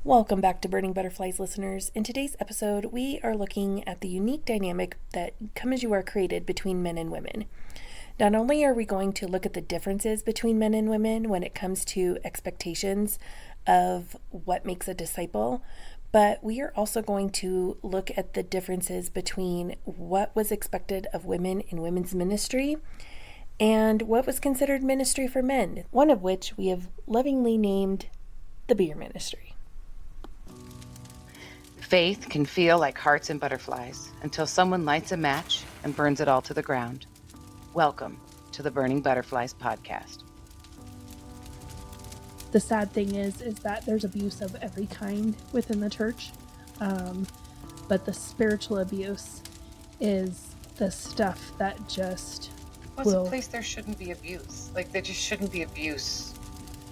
Welcome back to Burning Butterflies, listeners. In today's episode, we are looking at the unique dynamic that Come As You Are created between men and women. Not only are we going to look at the differences between men and women when it comes to expectations of what makes a disciple, but we are also going to look at the differences between what was expected of women in women's ministry and what was considered ministry for men, one of which we have lovingly named the beer ministry. Faith can feel like hearts and butterflies until someone lights a match and burns it all to the ground. Welcome to the Burning Butterflies podcast. The sad thing is that there's abuse of every kind within the church. But the spiritual abuse is the stuff that just What's a place there shouldn't be abuse? Like, there just shouldn't be abuse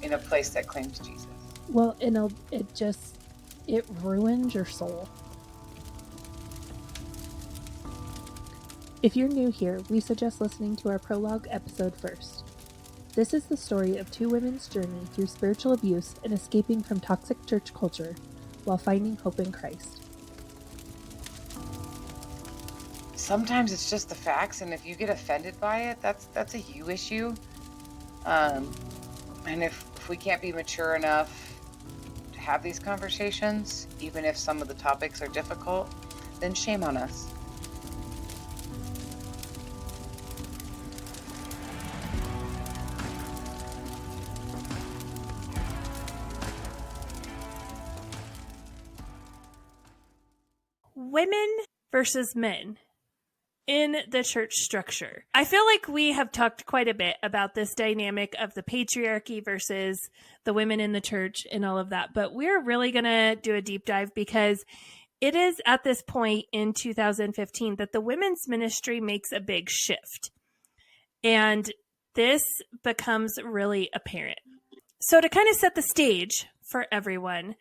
in a place that claims Jesus. Well, it ruins your soul. If you're new here, we suggest listening to our prologue episode first. This is the story of two women's journey through spiritual abuse and escaping from toxic church culture while finding hope in Christ. Sometimes it's just the facts, and if you get offended by it, that's a you issue. And if we can't be mature enough to have these conversations, even if some of the topics are difficult, then shame on us. Women versus men in the church structure. I feel like we have talked quite a bit about this dynamic of the patriarchy versus the women in the church and all of that, but we're really going to do a deep dive because it is at this point in 2015 that the women's ministry makes a big shift. And this becomes really apparent. So to kind of set the stage for everyone,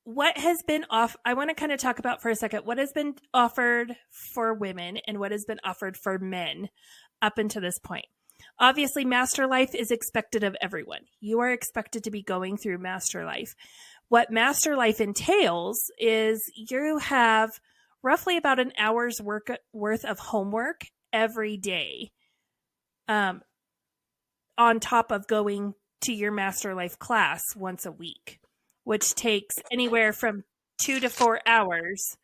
what has been I want to kind of talk about for a second what has been offered for women and what has been offered for men up until this point. Obviously, Master Life is expected of everyone. You are expected to be going through Master Life. What Master Life entails is you have roughly about an hour's worth of homework every day, on top of going to your Master Life class once a week, which takes anywhere from 2 to 4 hours,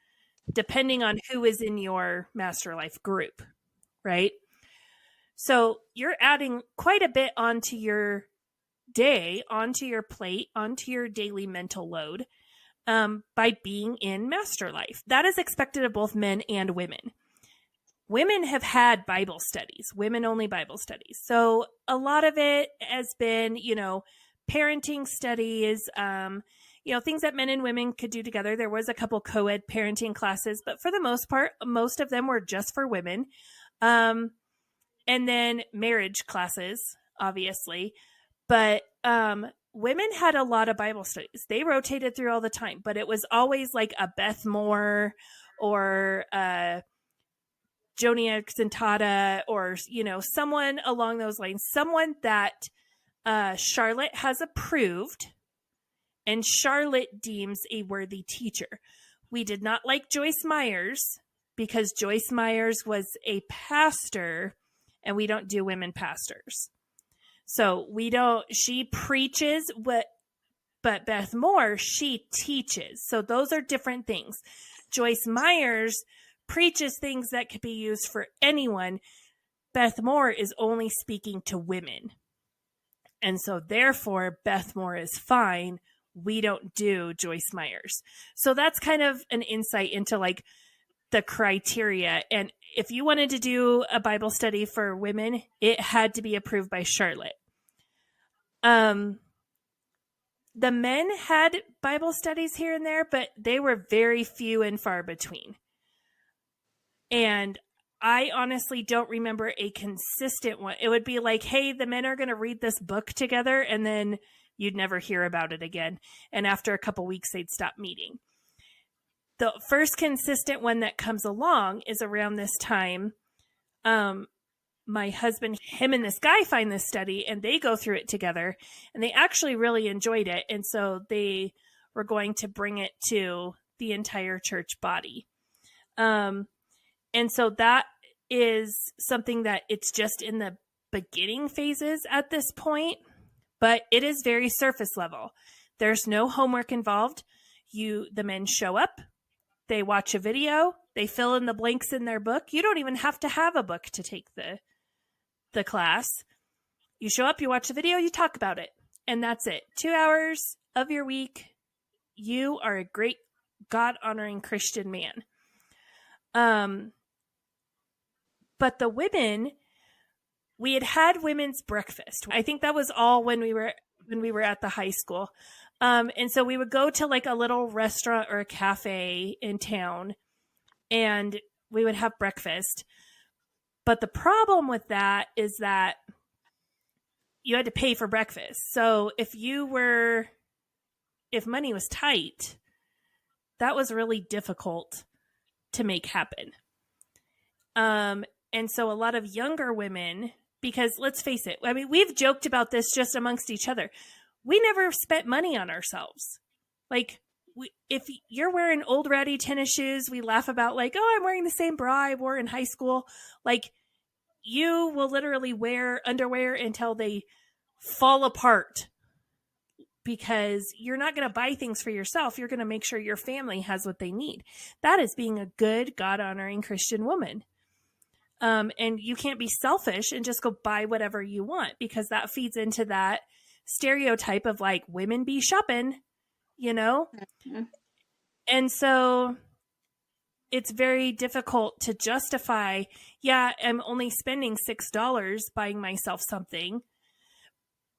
depending on who is in your Master Life group, right? So you're adding quite a bit onto your day, onto your plate, onto your daily mental load by being in Master Life. That is expected of both men and women. Women have had Bible studies, women-only Bible studies. So a lot of it has been, parenting studies, things that men and women could do together. There was a couple co-ed parenting classes, but for the most part, most of them were just for women. And then marriage classes, obviously. But women had a lot of Bible studies. They rotated through all the time, but it was always like a Beth Moore or Joni Exentata or, someone along those lines, someone that Charlotte has approved and Charlotte deems a worthy teacher. We did not like Joyce Myers because Joyce Myers was a pastor and we don't do women pastors. So she preaches but Beth Moore, she teaches. So those are different things. Joyce Myers preaches things that could be used for anyone. Beth Moore is only speaking to women. And so therefore, Beth Moore is fine. We don't do Joyce Myers. So that's kind of an insight into like the criteria. And if you wanted to do a Bible study for women, it had to be approved by Charlotte. The men had Bible studies here and there, but they were very few and far between. And I honestly don't remember a consistent one. It would be like, hey, the men are going to read this book together, and then you'd never hear about it again. And after a couple weeks, they'd stop meeting. The first consistent one that comes along is around this time. My husband, him and this guy find this study and they go through it together and they actually really enjoyed it. And so they we're going to bring it to the entire church body. And so that is something that it's just in the beginning phases at this point, but it is very surface level. There's no homework involved. The men show up, they watch a video, they fill in the blanks in their book. You don't even have to have a book to take the class. You show up, you watch the video, you talk about it, and that's it. 2 hours of your week. You are a great God-honoring Christian man. But the women, we had women's breakfast. I think that was all when we were at the high school. And so we would go to like a little restaurant or a cafe in town, and we would have breakfast. But the problem with that is that you had to pay for breakfast. So if money was tight, that was really difficult to make happen. And so a lot of younger women, because let's face it, I mean, we've joked about this just amongst each other. We never spent money on ourselves. Like, if you're wearing old ratty tennis shoes, we laugh about like, oh, I'm wearing the same bra I wore in high school. Like, you will literally wear underwear until they fall apart, because you're not going to buy things for yourself. You're going to make sure your family has what they need. That is being a good, God-honoring Christian woman. And you can't be selfish and just go buy whatever you want, because that feeds into that stereotype of like women be shopping, you know? Mm-hmm. And so it's very difficult to justify, yeah, I'm only spending $6 buying myself something.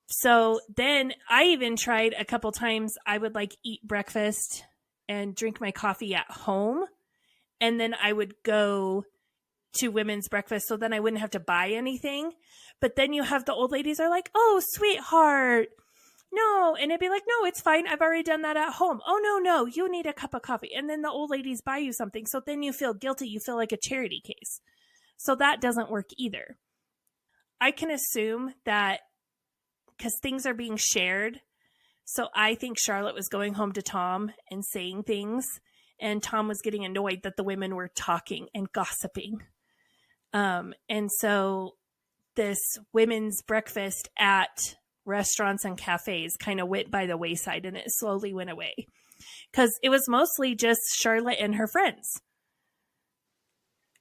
So then I even tried a couple times, I would like eat breakfast and drink my coffee at home, and then I would go to women's breakfast so then I wouldn't have to buy anything. But then you have the old ladies are like, oh, sweetheart, no. And it'd be like, no, it's fine. I've already done that at home. Oh, no, you need a cup of coffee. And then the old ladies buy you something. So then you feel guilty. You feel like a charity case. So that doesn't work either. I can assume that because things are being shared. So I think Charlotte was going home to Tom and saying things, and Tom was getting annoyed that the women were talking and gossiping. And so this women's breakfast at restaurants and cafes kind of went by the wayside, and it slowly went away because it was mostly just Charlotte and her friends.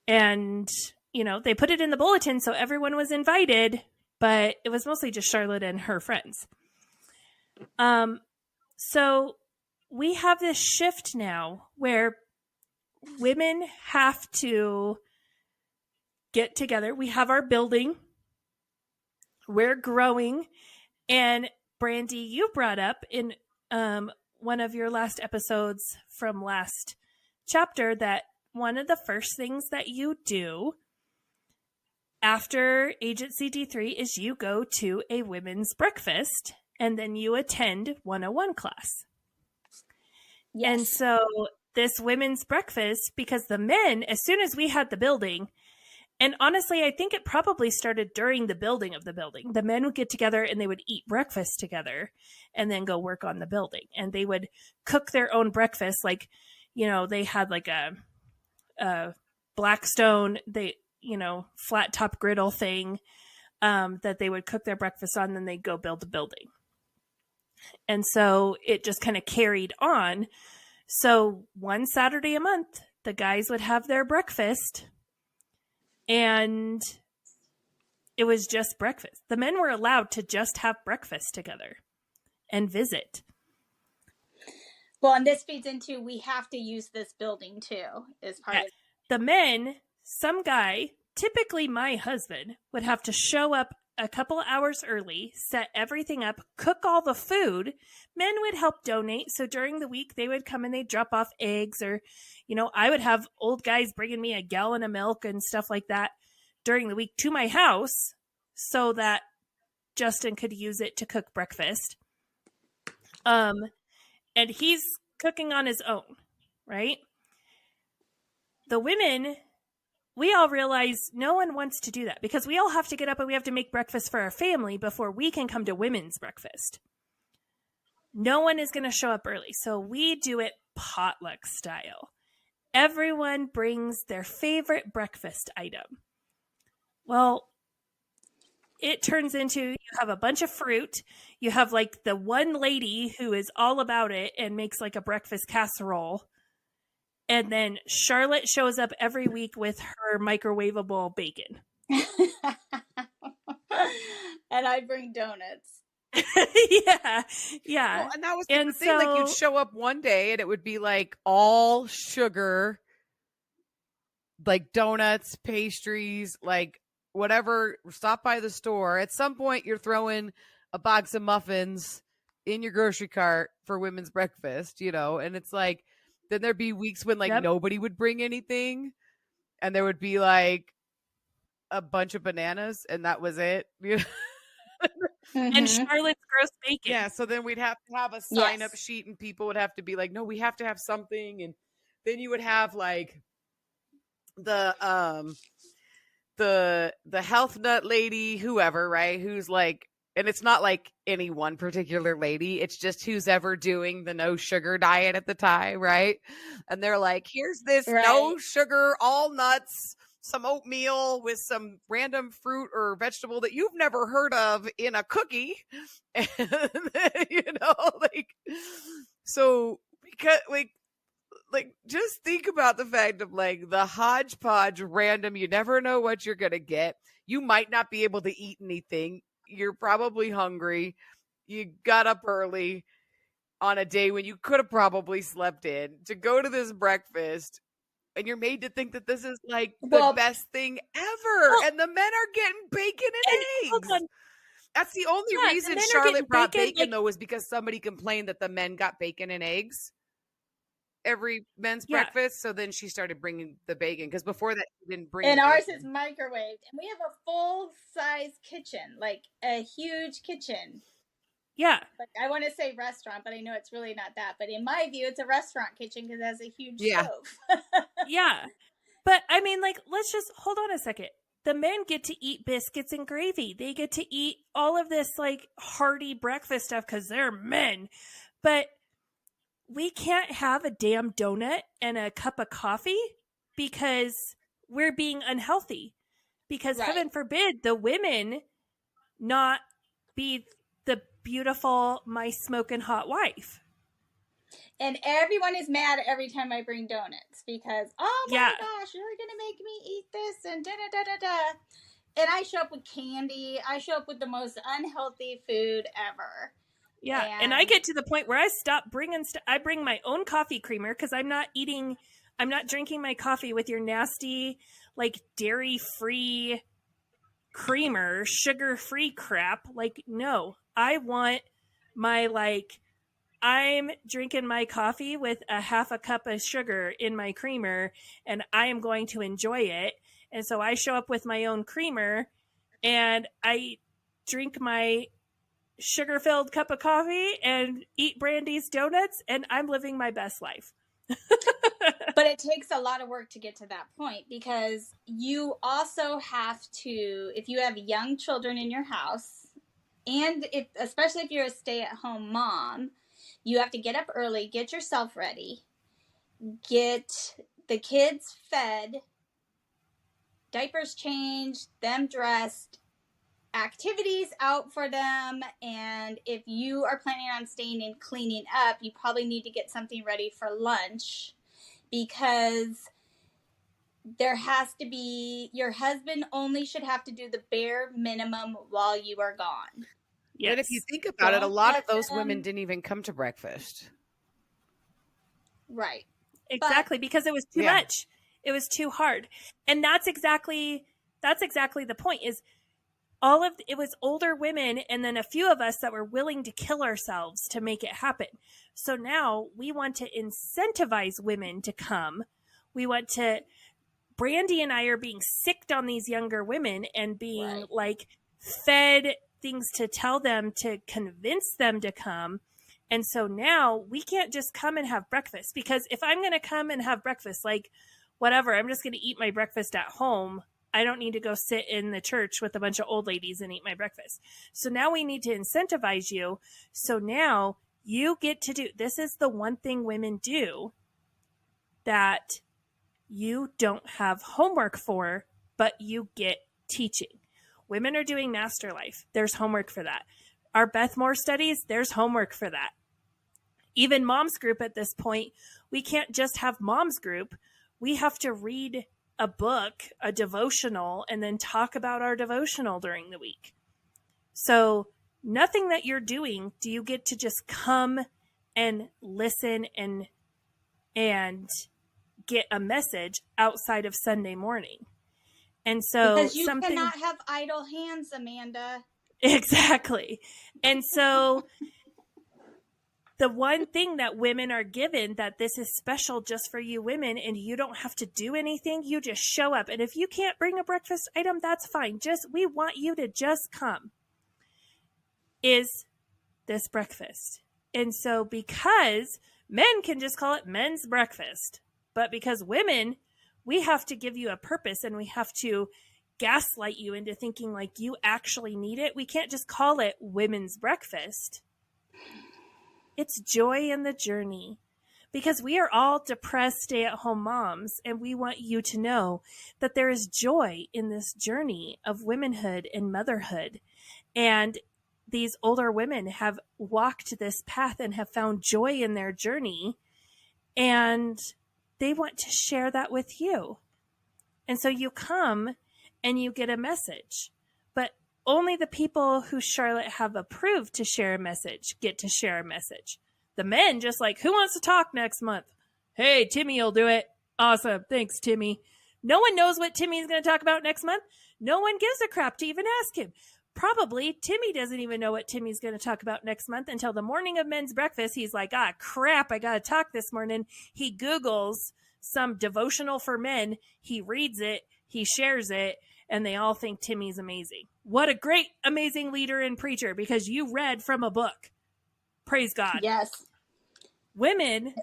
And, you know, they put it in the bulletin so everyone was invited, but it was mostly just Charlotte and her friends. So we have this shift now where women have to get together. We have our building. We're growing. And Brandy, you brought up in one of your last episodes from last chapter that one of the first things that you do after Agency D3 is you go to a women's breakfast, and then you attend 101 class. Yes. And so this women's breakfast, because the men, as soon as we had the building, and honestly, I think it probably started during the building of the building. The men would get together and they would eat breakfast together and then go work on the building. And they would cook their own breakfast. Like, you know, they had like a Blackstone, flat top griddle thing that they would cook their breakfast on, then they'd go build a building. And so it just kind of carried on. So one Saturday a month, the guys would have their breakfast, and it was just breakfast. The men were allowed to just have breakfast together and visit. Well, and this feeds into we have to use this building too, as part of the men. Some guy, typically my husband, would have to show up a couple hours early, set everything up, cook all the food. Men would help donate. So during the week, they would come and they'd drop off eggs, or, you know, I would have old guys bringing me a gallon of milk and stuff like that during the week to my house so that Justin could use it to cook breakfast. And he's cooking on his own, right? The women, we all realize no one wants to do that because we all have to get up and we have to make breakfast for our family before we can come to women's breakfast. no one is going to show up early. So we do it potluck style. Everyone brings their favorite breakfast item. Well, it turns into you have a bunch of fruit. You have like the one lady who is all about it and makes like a breakfast casserole. And then Charlotte shows up every week with her microwavable bacon. And I bring donuts. Yeah. Well, and that was the thing. Like, you'd show up one day and it would be like all sugar, like donuts, pastries, like whatever. Stop by the store. At some point, you're throwing a box of muffins in your grocery cart for women's breakfast, you know, and it's like, then there'd be weeks when like nobody would bring anything, and there would be like a bunch of bananas, and that was it. You know? And Charlotte's gross bacon. Yeah, so then we'd have to have a sign-up sheet, and people would have to be like, no, we have to have something. And then you would have like the health nut lady, whoever, right? Who's like, and it's not like any one particular lady. It's just who's ever doing the no sugar diet at the time, right? And they're like, here's this no sugar, all nuts, some oatmeal with some random fruit or vegetable that you've never heard of in a cookie. And, you know, like, so because like just think about the fact of like the hodgepodge random, you never know what you're going to get. You might not be able to eat anything. You're probably hungry. You got up early on a day when you could have probably slept in to go to this breakfast, and you're made to think that this is like the best thing ever. And the men are getting bacon and eggs. That's the only reason Charlotte brought bacon, though, was because somebody complained that the men got bacon and eggs every men's breakfast. So then she started bringing the bacon, because before that she didn't bring. And ours is microwaved, and we have a full size kitchen, like a huge kitchen. Yeah, like I want to say restaurant, but I know it's really not that. But in my view, it's a restaurant kitchen because it has a huge stove. Yeah, but I mean, like, let's just hold on a second. The men get to eat biscuits and gravy. They get to eat all of this like hearty breakfast stuff because they're men. But we can't have a damn donut and a cup of coffee because we're being unhealthy. Because heaven forbid the women not be the beautiful, my smoking hot wife. And everyone is mad every time I bring donuts because, oh my gosh, you're going to make me eat this and da-da-da-da-da. And I show up with candy. I show up with the most unhealthy food ever. Yeah, and I get to the point where I stop bringing I bring my own coffee creamer because I'm not drinking my coffee with your nasty, like, dairy-free creamer, sugar-free crap. Like, no, I want my, like, I'm drinking my coffee with a half a cup of sugar in my creamer, and I am going to enjoy it. And so I show up with my own creamer, and I drink my sugar-filled cup of coffee and eat Brandy's donuts, and I'm living my best life. But it takes a lot of work to get to that point, because you also have to, if you have young children in your house, and especially if you're a stay-at-home mom, you have to get up early, get yourself ready, get the kids fed, diapers changed, them dressed, activities out for them. And if you are planning on staying and cleaning up, you probably need to get something ready for lunch, because there has to be, your husband only should have to do the bare minimum while you are gone. Yes. But if you think about it, a lot of those women didn't even come to breakfast. Right. Exactly, because it was too much. It was too hard. And that's exactly the point, is it was older women and then a few of us that were willing to kill ourselves to make it happen. So now we want to incentivize women to come. We want to, Brandy and I are being sicked on these younger women and being like fed things to tell them to convince them to come. And so now we can't just come and have breakfast, because if I'm going to come and have breakfast, like whatever, I'm just going to eat my breakfast at home. I don't need to go sit in the church with a bunch of old ladies and eat my breakfast. So now we need to incentivize you. So now You get to do, this is the one thing women do that you don't have homework for, but you get teaching. Women are doing Master Life. There's homework for that. Our Beth Moore studies, there's homework for that. Even Mom's Group at this point, we can't just have Mom's Group. We have to read a book, a devotional, and then talk about our devotional during the week. So nothing that you're doing do you get to just come and listen and get a message outside of Sunday morning. And so because you cannot have idle hands, Amanda. Exactly. And so the one thing that women are given, that this is special just for you women, and you don't have to do anything, you just show up. And if you can't bring a breakfast item, that's fine. We want you to just come, is this breakfast. And so because men can just call it men's breakfast, but because women, we have to give you a purpose, and we have to gaslight you into thinking like you actually need it. We can't just call it women's breakfast. It's joy in the journey, because we are all depressed stay-at-home moms, and we want you to know that there is joy in this journey of womanhood and motherhood. And these older women have walked this path and have found joy in their journey, and they want to share that with you. And so you come and you get a message, but only the people who Charlotte have approved to share a message get to share a message. The men just like, who wants to talk next month? Hey, Timmy will do it. Awesome. Thanks, Timmy. No one knows what Timmy's going to talk about next month. No one gives a crap to even ask him. Probably Timmy doesn't even know what Timmy's going to talk about next month until the morning of men's breakfast. He's like, crap, I got to talk this morning. He Googles some devotional for men. He reads it. He shares it. And they all think Timmy's amazing. What a great, amazing leader and preacher, because you read from a book. Praise God. Yes. Women,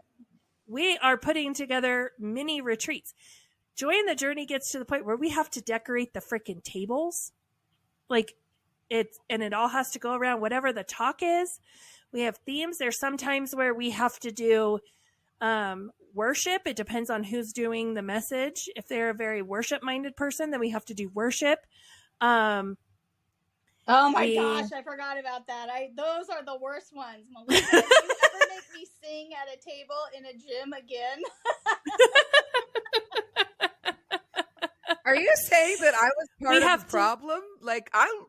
we are putting together mini retreats. Joy in the Journey gets to the point where we have to decorate the freaking tables. And it all has to go around whatever the talk is. We have themes. There's sometimes where we have to do worship. It depends on who's doing the message. If they're a very worship-minded person, then we have to do worship. Oh my gosh, I forgot about that. Those are the worst ones. Melissa, if you ever make me sing at a table in a gym again. Are you saying that I was part of the problem? Like I'm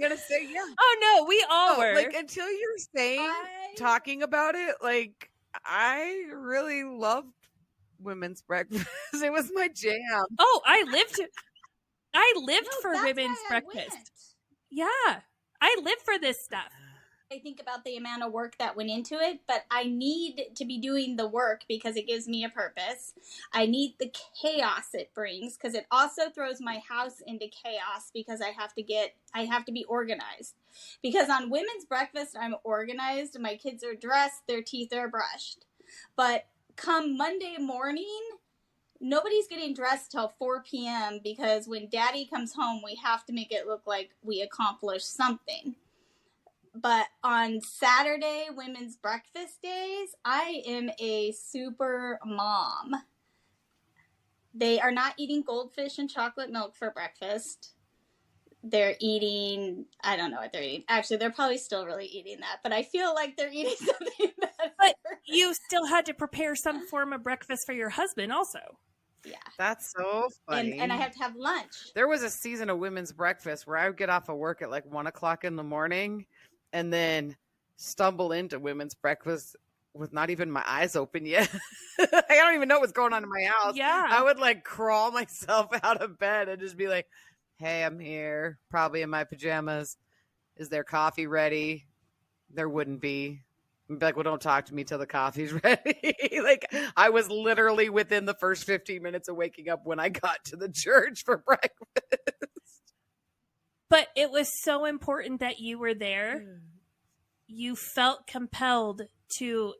gonna say yeah. Oh no, we all were. Like until you're saying talking about it, like I really loved women's breakfast. It was my jam. Oh, I lived for women's breakfast. Yeah, I live for this stuff. I think about the amount of work that went into it, but I need to be doing the work because it gives me a purpose. I need the chaos it brings because it also throws my house into chaos because I have to be organized. Because on women's breakfast, I'm organized. My kids are dressed. Their teeth are brushed. But come Monday morning, nobody's getting dressed till 4 p.m. because when Daddy comes home, we have to make it look like we accomplished something. But on Saturday, women's breakfast days, I am a super mom. They are not eating goldfish and chocolate milk for breakfast. They're eating, I don't know what they're eating. Actually, they're probably still really eating that, but I feel like they're eating something better. But you still had to prepare some form of breakfast for your husband also. Yeah. That's so funny. And I have to have lunch. There was a season of women's breakfast where I would get off of work at like 1 o'clock in the morning and then stumble into women's breakfast with not even my eyes open yet. I don't even know what's going on in my house. Yeah. I would like crawl myself out of bed and just be like, hey, I'm here, probably in my pajamas. Is there coffee ready? There wouldn't be. I'd be like, well, don't talk to me till the coffee's ready. Like I was literally within the first 15 minutes of waking up when I got to the church for breakfast. But it was so important that you were there. You felt compelled to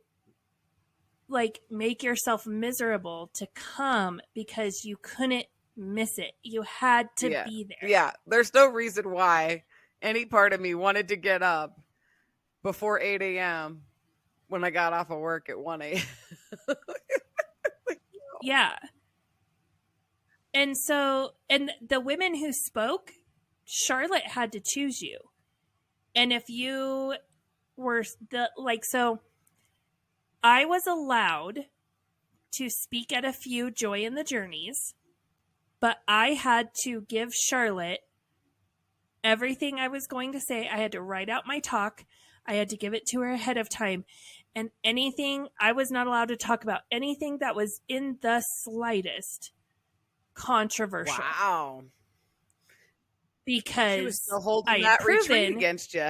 like make yourself miserable to come because you couldn't miss it. You had to be there. Yeah. There's no reason why any part of me wanted to get up before 8 a.m. when I got off of work at 1 a.m. Yeah. And so, and the women who spoke, Charlotte had to choose you. And if you were so I was allowed to speak at a few Joy in the Journeys, but I had to give Charlotte everything I was going to say. I had to write out my talk. I had to give it to her ahead of time. And anything, I was not allowed to talk about anything that was in the slightest controversial. Wow. Because she was still holding I that had proven, retreat against you.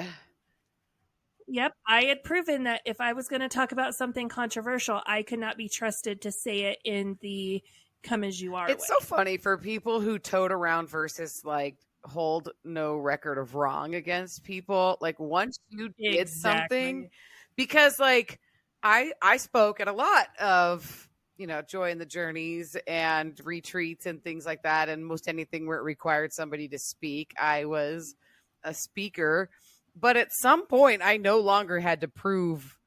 Yep, I had proven that if I was going to talk about something controversial, I could not be trusted to say it in the come as you are It's way. so funny for people who tote around versus like hold no record of wrong against people. Like once you did something, because like I spoke at a lot of, you know, Joy in the Journeys and retreats and things like that. And most anything where it required somebody to speak, I was a speaker. But at some point, I no longer had to prove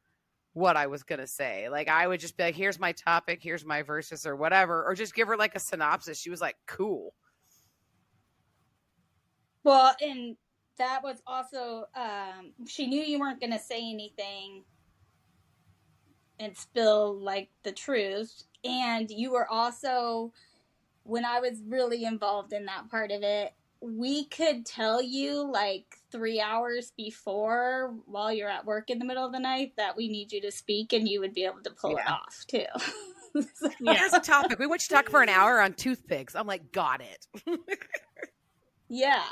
what I was going to say. Like, I would just be like, here's my topic, here's my verses or whatever, or just give her like a synopsis. She was like, cool. Well, and that was also, she knew you weren't going to say anything and spill like the truth. And you were also, when I was really involved in that part of it, we could tell you like 3 hours before while you're at work in the middle of the night that we need you to speak, and you would be able to pull it off too. Here's a topic. We want you to talk for an hour on toothpicks. I'm like, got it. Yeah.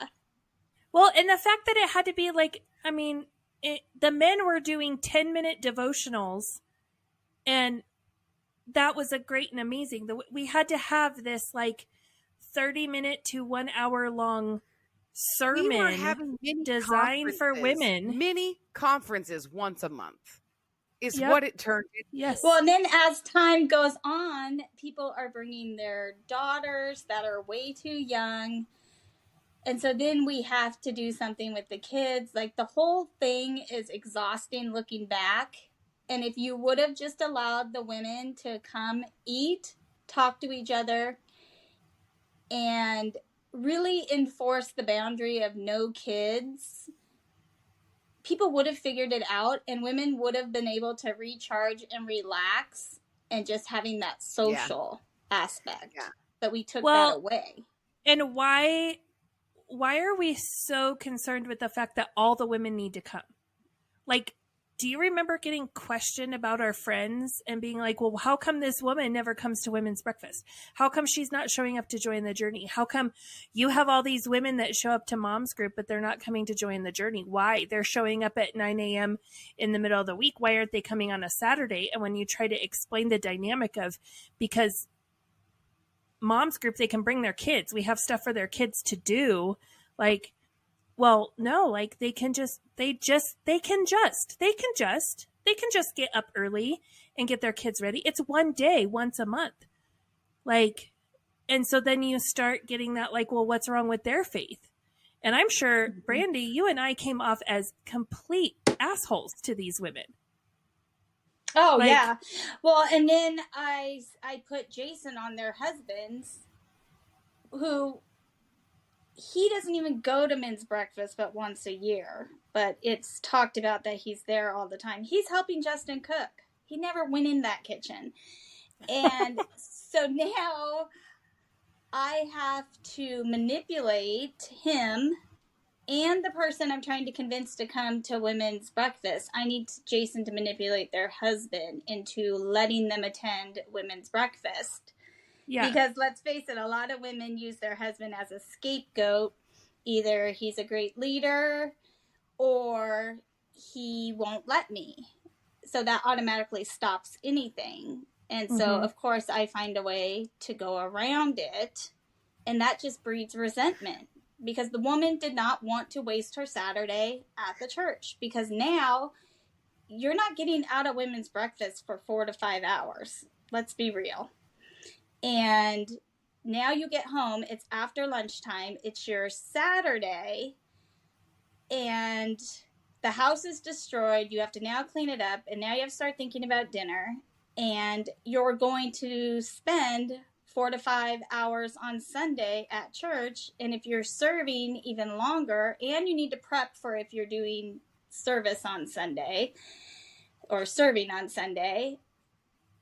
Well, and the fact that it had to be like, I mean, the men were doing 10-minute devotionals, and that was a great and amazing. We had to have this like 30-minute to 1 hour long sermon we were having designed for women. Mini conferences once a month is what it turned into. Yes. Well, and then as time goes on, people are bringing their daughters that are way too young. And so then we have to do something with the kids. Like the whole thing is exhausting looking back. And if you would have just allowed the women to come eat, talk to each other, and really enforce the boundary of no kids, people would have figured it out, and women would have been able to recharge and relax, and just having that social aspect. But we took that away. And why are we so concerned with the fact that all the women need to come? Like, do you remember getting questioned about our friends and being like, well, how come this woman never comes to women's breakfast? How come she's not showing up to Join the Journey? How come you have all these women that show up to mom's group, but they're not coming to Join the Journey? Why? They're showing up at 9 a.m. in the middle of the week. Why aren't they coming on a Saturday? And when you try to explain the dynamic of, because mom's group, they can bring their kids. We have stuff for their kids to do. Like, well, no, like they can just get up early and get their kids ready. It's one day, once a month. Like, and so then you start getting that like, well, what's wrong with their faith? And I'm sure, Brandy, you and I came off as complete assholes to these women. Oh, like, yeah. Well, and then I put Jason on their husbands, who he doesn't even go to men's breakfast but once a year. But it's talked about that he's there all the time. He's helping Justin cook. He never went in that kitchen. And so now I have to manipulate him and the person I'm trying to convince to come to women's breakfast. I need Jason to manipulate their husband into letting them attend women's breakfast. Yeah. Because let's face it, a lot of women use their husband as a scapegoat. Either he's a great leader or he won't let me. So that automatically stops anything. And so, of course, I find a way to go around it. And that just breeds resentment. Because the woman did not want to waste her Saturday at the church. Because now you're not getting out of women's breakfast for 4 to 5 hours. Let's be real. And now you get home, it's after lunchtime, it's your Saturday, and the house is destroyed. You have to now clean it up, and now you have to start thinking about dinner, and you're going to spend 4 to 5 hours on Sunday at church. And if you're serving, even longer, and you need to prep for if you're doing service on Sunday or serving on Sunday.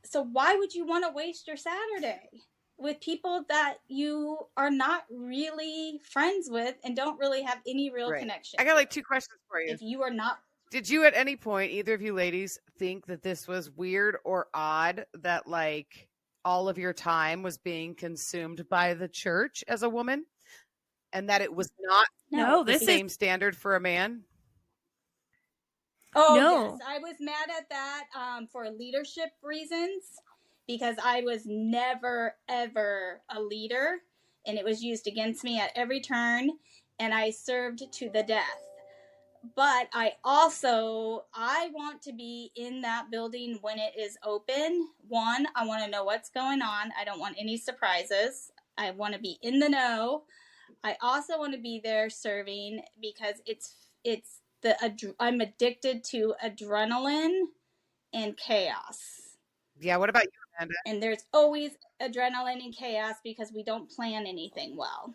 So why would you want to waste your Saturday with people that you are not really friends with and don't really have any real connection? I got like 2 questions for you. If you are not, did you at any point, either of you ladies, think that this was weird or odd that like all of your time was being consumed by the church as a woman, and that it was not the same standard for a man? Oh, No. yes. I was mad at that for leadership reasons, because I was never, ever a leader, and it was used against me at every turn, and I served to the death. But I want to be in that building when it is open. One, I want to know what's going on. I don't want any surprises. I want to be in the know. I also want to be there serving because I'm addicted to adrenaline and chaos. Yeah, what about you, Amanda? And there's always adrenaline and chaos because we don't plan anything well.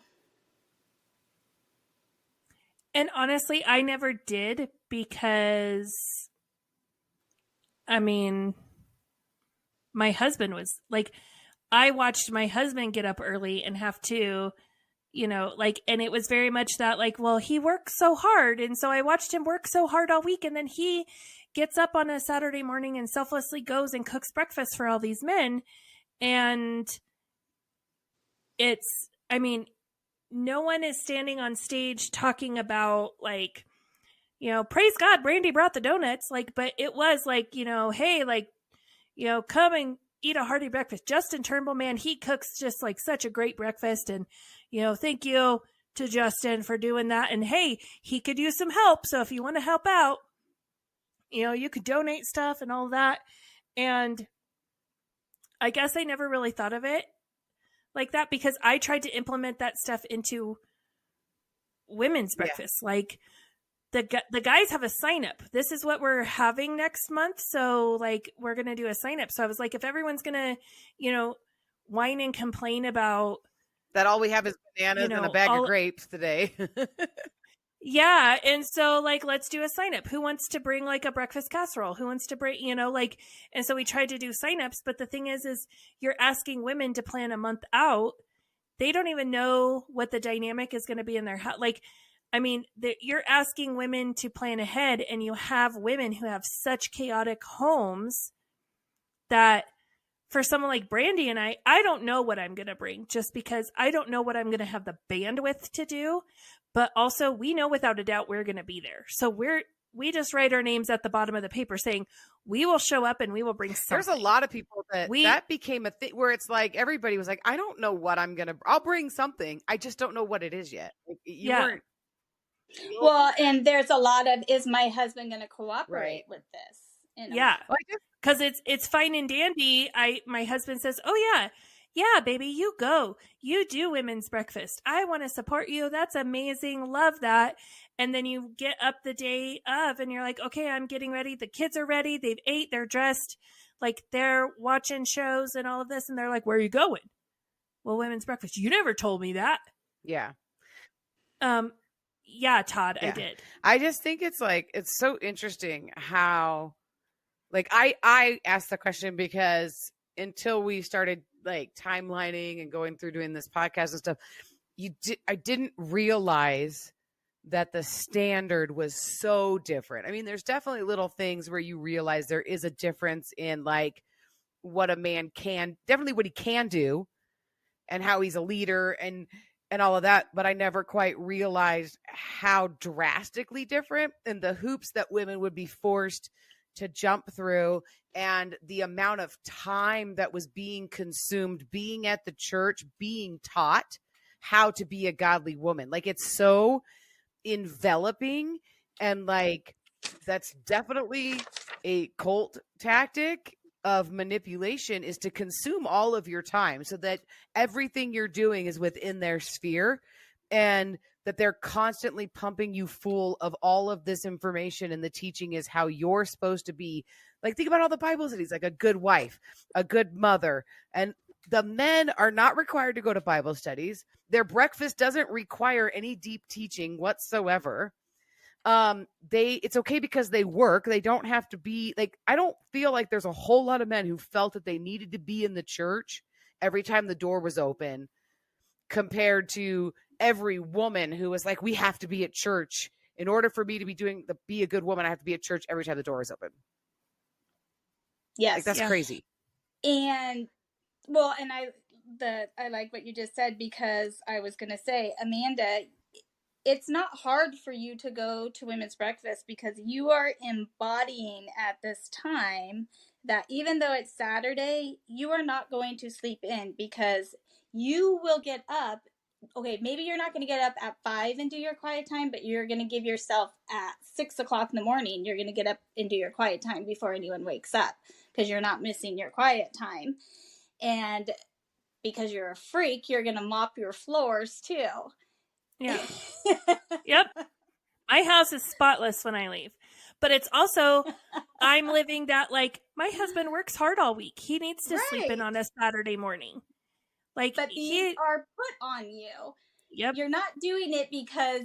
And honestly, I never did because, I mean, my husband was like, I watched my husband get up early and have to, you know, like, and it was very much that like, well, he works so hard. And so I watched him work so hard all week. And then he gets up on a Saturday morning and selflessly goes and cooks breakfast for all these men. And it's, I mean, no one is standing on stage talking about like, you know, praise God, Brandy brought the donuts. Like, but it was like, you know, hey, like, you know, come and eat a hearty breakfast. Justin Turnbull, man, he cooks just like such a great breakfast. And, you know, thank you to Justin for doing that. And hey, he could use some help. So if you want to help out, you know, you could donate stuff and all that. And I guess I never really thought of it like that because I tried to implement that stuff into women's breakfast. Yeah. Like the guys have a sign up. This is what we're having next month. So like, we're going to do a sign up. So I was like, if everyone's going to, you know, whine and complain about that, all we have is bananas and a bag of grapes today. Yeah. And so like, let's do a sign up. Who wants to bring like a breakfast casserole? Who wants to bring, you know, like, and so we tried to do signups, but the thing is you're asking women to plan a month out. They don't even know what the dynamic is going to be in their house. Like, I mean, you're asking women to plan ahead, and you have women who have such chaotic homes that for someone like Brandy and I don't know what I'm going to bring just because I don't know what I'm going to have the bandwidth to do. But also we know without a doubt we're going to be there. So we just write our names at the bottom of the paper saying we will show up and we will bring something. There's a lot of people that became a thing where it's like everybody was like, I don't know what I'll bring something. I just don't know what it is yet. Weren't. Well, and there's a lot of, is my husband going to cooperate with this? Yeah. Because it's fine and dandy. My husband says, oh yeah, baby, you go. You do women's breakfast. I want to support you. That's amazing. Love that. And then you get up the day of and you're like, okay, I'm getting ready. The kids are ready. They've ate. They're dressed. Like they're watching shows and all of this. And they're like, where are you going? Well, women's breakfast. You never told me that. Yeah. Yeah, Todd, yeah. I did. I just think it's like, it's so interesting how, like, I asked the question because until we started like timelining and going through doing this podcast and stuff, I didn't realize that the standard was so different. I mean, there's definitely little things where you realize there is a difference in like what a man can, definitely what he can do and how he's a leader and all of that. But I never quite realized how drastically different and the hoops that women would be forced to jump through and the amount of time that was being consumed being at the church, being taught how to be a godly woman. Like it's so enveloping and like that's definitely a cult tactic of manipulation is to consume all of your time so that everything you're doing is within their sphere. And that they're constantly pumping you full of all of this information, and the teaching is how you're supposed to be. Like, think about all the Bible studies, like a good wife, a good mother. And the men are not required to go to Bible studies. Their breakfast doesn't require any deep teaching whatsoever. It's okay because they work. They don't have to be like, I don't feel like there's a whole lot of men who felt that they needed to be in the church every time the door was open, compared to every woman who was like, we have to be at church. In order for me to be a good woman, I have to be at church every time the door is open. Yes. Like, that's crazy. And well, and I like what you just said, because I was going to say, Amanda, it's not hard for you to go to women's breakfast, because you are embodying at this time that even though it's Saturday, you are not going to sleep in, because you will get up. Okay, maybe you're not going to get up at 5 and do your quiet time, but you're going to give yourself at 6 o'clock in the morning. You're going to get up and do your quiet time before anyone wakes up, because you're not missing your quiet time. And because you're a freak, you're going to mop your floors too. Yeah. Yep. My house is spotless when I leave. But it's also, I'm living that, like, my husband works hard all week. He needs to sleep in on a Saturday morning. Like, but these are put on you. Yep. You're not doing it because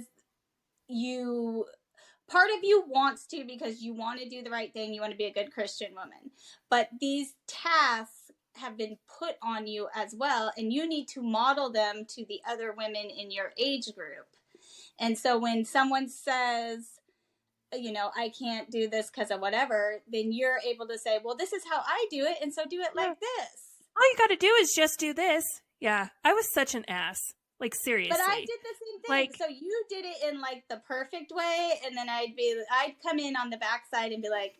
part of you wants to, because you want to do the right thing. You want to be a good Christian woman. But these tasks have been put on you as well, and you need to model them to the other women in your age group. And so when someone says, I can't do this because of whatever, then you're able to say, well, this is how I do it, and so do it like this. All you got to do is just do this. Yeah, I was such an ass. Like, seriously. But I did the same thing. Like, so you did it in, like, the perfect way, and then I'd come in on the backside and be like,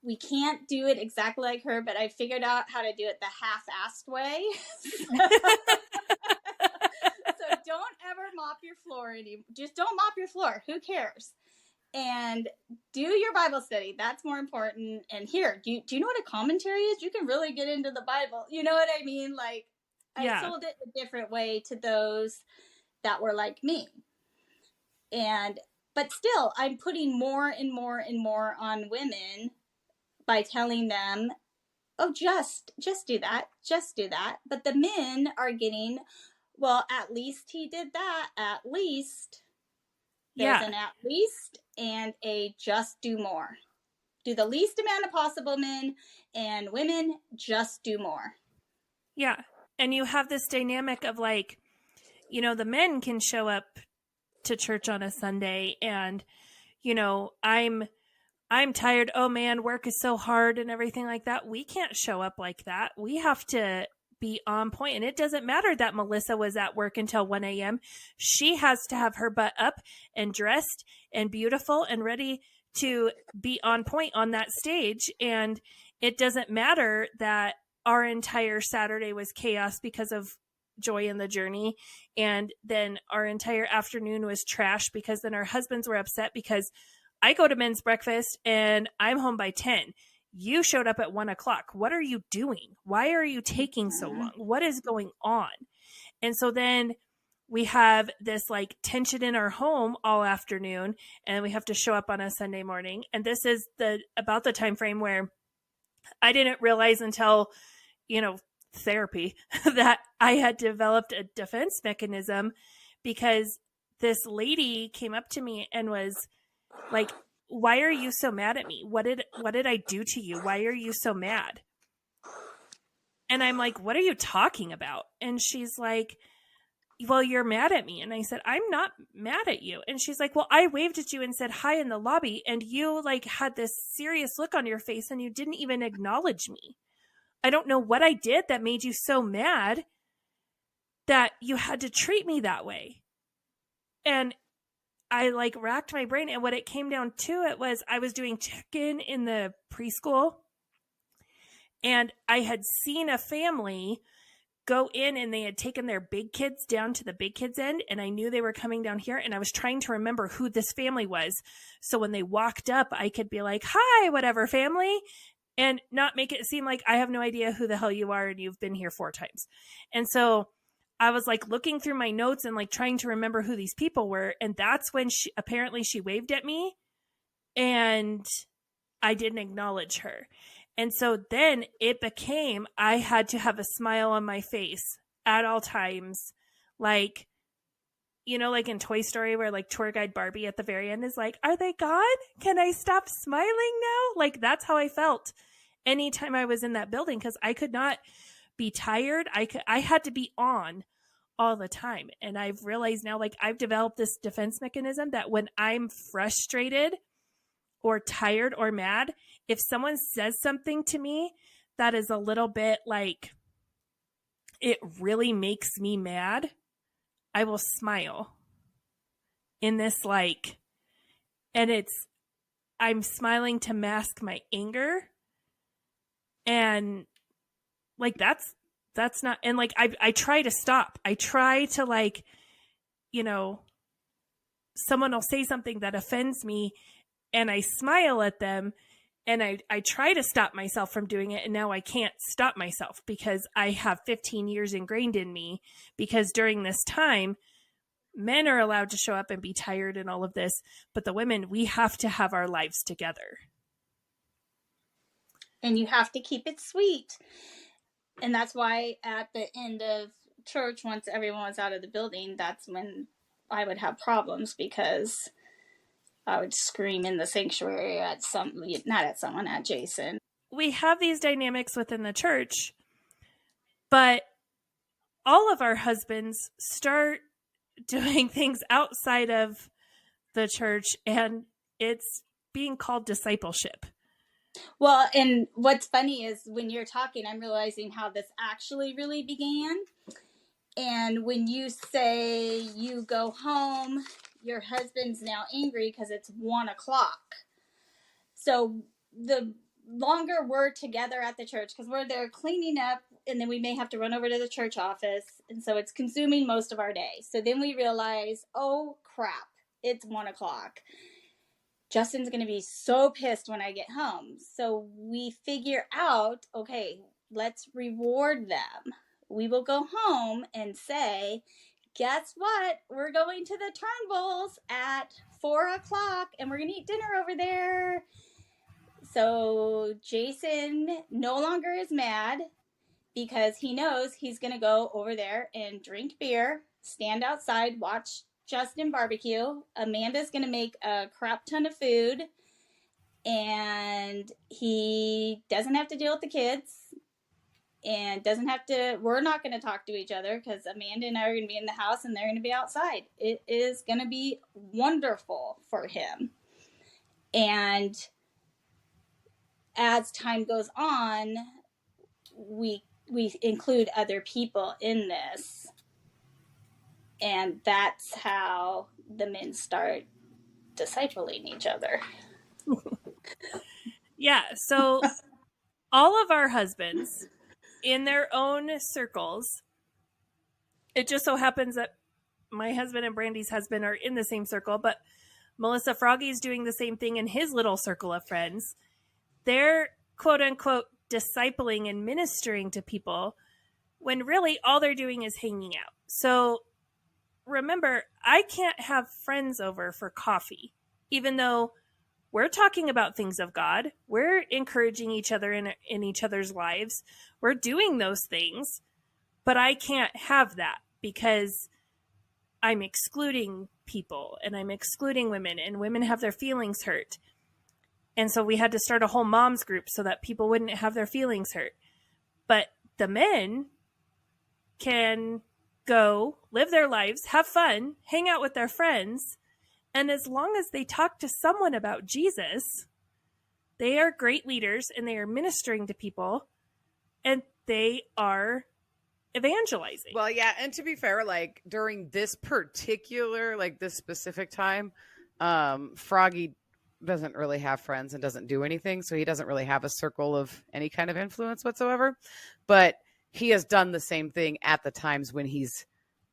we can't do it exactly like her, but I figured out how to do it the half-assed way. So don't ever mop your floor anymore. Just don't mop your floor. Who cares? And do your Bible study. That's more important. And here, do you know what a commentary is? You can really get into the Bible. You know what I mean? Like, I sold it a different way to those that were like me. But still, I'm putting more and more and more on women by telling them, oh, just do that. Just do that. But the men are getting, well, at least he did that. At least. There's an at least and a just do more. Do the least amount of possible, men, and women, just do more. Yeah. And you have this dynamic of, like, the men can show up to church on a Sunday and, I'm tired. Oh man, work is so hard and everything like that. We can't show up like that. We have to be on point. And it doesn't matter that Melissa was at work until 1 a.m. She has to have her butt up and dressed and beautiful and ready to be on point on that stage. And it doesn't matter that our entire Saturday was chaos because of Joy in the Journey. And then our entire afternoon was trash because then our husbands were upset because I go to men's breakfast and I'm home by 10. You showed up at 1 o'clock. What are you doing? Why are you taking so long? What is going on? And so then we have this, like, tension in our home all afternoon, and we have to show up on a Sunday morning. And this is about the time frame where I didn't realize until, therapy that I had developed a defense mechanism, because this lady came up to me and was like, why are you so mad at me? What did I do to you? Why are you so mad? And I'm like, what are you talking about? And she's like, well, you're mad at me. And I said, I'm not mad at you. And she's like, well, I waved at you and said hi in the lobby, and you, like, had this serious look on your face and you didn't even acknowledge me. I don't know what I did that made you so mad that you had to treat me that way. And I, like, racked my brain, and what it came down to it was I was doing check-in in the preschool, and I had seen a family go in and they had taken their big kids down to the big kids end, and I knew they were coming down here, and I was trying to remember who this family was. So when they walked up, I could be like, hi, whatever family, and not make it seem like I have no idea who the hell you are and you've been here 4 times. And so I was like looking through my notes and like trying to remember who these people were. And that's when she waved at me and I didn't acknowledge her. And so then it became, I had to have a smile on my face at all times. Like, you know, like in Toy Story where like tour guide Barbie at the very end is like, are they gone? Can I stop smiling now? Like, that's how I felt anytime I was in that building, because I could not be tired. I had to be on all the time. And I've realized now, like, I've developed this defense mechanism that when I'm frustrated or tired or mad, if someone says something to me that is a little bit like, it really makes me mad, I will smile in this like, and I'm smiling to mask my anger. And like, that's not, and like, I try to stop. I try to like, you know, someone will say something that offends me and I smile at them and I try to stop myself from doing it. And now I can't stop myself because I have 15 years ingrained in me, because during this time, men are allowed to show up and be tired and all of this, but the women, we have to have our lives together. And you have to keep it sweet. And that's why at the end of church, once everyone was out of the building, that's when I would have problems, because I would scream in the sanctuary at at Jason. We have these dynamics within the church, but all of our husbands start doing things outside of the church, and it's being called discipleship. Well, and what's funny is when you're talking, I'm realizing how this actually really began. And when you say you go home, your husband's now angry because it's 1:00. So the longer we're together at the church, because we're there cleaning up, and then we may have to run over to the church office. And so it's consuming most of our day. So then we realize, oh crap, it's 1:00. Justin's going to be so pissed when I get home. So we figure out, okay, let's reward them. We will go home and say, guess what? We're going to the Turnbulls at 4:00 and we're going to eat dinner over there. So Jason no longer is mad because he knows he's going to go over there and drink beer, stand outside, watch Justin barbecue. Amanda's going to make a crap ton of food, and he doesn't have to deal with the kids, and we're not going to talk to each other because Amanda and I are going to be in the house and they're going to be outside. It is going to be wonderful for him. And as time goes on, we include other people in this. And that's how the men start discipling each other. Yeah, so all of our husbands in their own circles, it just so happens that my husband and Brandy's husband are in the same circle, but Melissa Froggy's doing the same thing in his little circle of friends. They're quote unquote discipling and ministering to people when really all they're doing is hanging out. So remember, I can't have friends over for coffee, even though we're talking about things of God. We're encouraging each other in each other's lives. We're doing those things, but I can't have that because I'm excluding people and I'm excluding women, and women have their feelings hurt. And so we had to start a whole moms group so that people wouldn't have their feelings hurt. But the men can go live their lives, have fun, hang out with their friends. And as long as they talk to someone about Jesus, they are great leaders and they are ministering to people and they are evangelizing. Well, yeah. And to be fair, like during this particular, like this specific time, Froggy doesn't really have friends and doesn't do anything. So he doesn't really have a circle of any kind of influence whatsoever. But he has done the same thing at the times when he's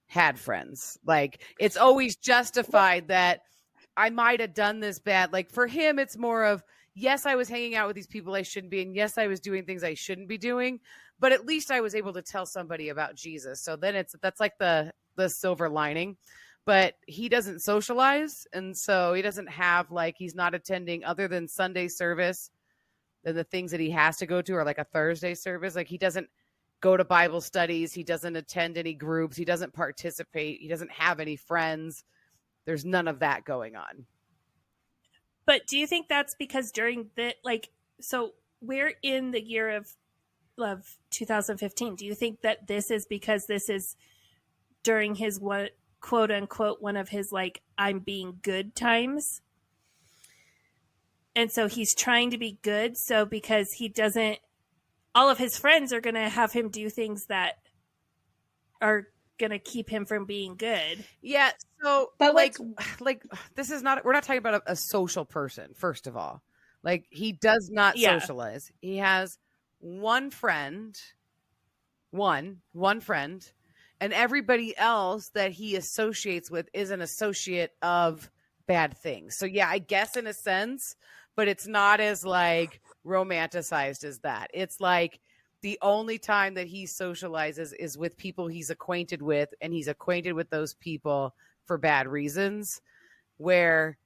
had friends. Like it's always justified that I might have done this bad. Like for him, it's more of, yes, I was hanging out with these people I shouldn't be. And yes, I was doing things I shouldn't be doing, but at least I was able to tell somebody about Jesus. So then that's like the silver lining. But he doesn't socialize. And so he doesn't have, like, he's not attending other than Sunday service. Then the things that he has to go to are like a Thursday service. Like, he doesn't go to Bible studies. He doesn't attend any groups. He doesn't participate. He doesn't have any friends. There's none of that going on. But do you think that's because during the, so we're in the year of 2015. Do you think that this is because this is during his what, quote unquote, one of his, like, I'm being good times? And so he's trying to be good. So because he doesn't, all of his friends are going to have him do things that are going to keep him from being good. Yeah. So, But like this is not, we're not talking about a social person, first of all. Like, he does not socialize. He has one friend, one friend, and everybody else that he associates with is an associate of bad things. So yeah, I guess in a sense, but it's not as, like, romanticized as that. It's like the only time that he socializes is with people he's acquainted with, and he's acquainted with those people for bad reasons, where,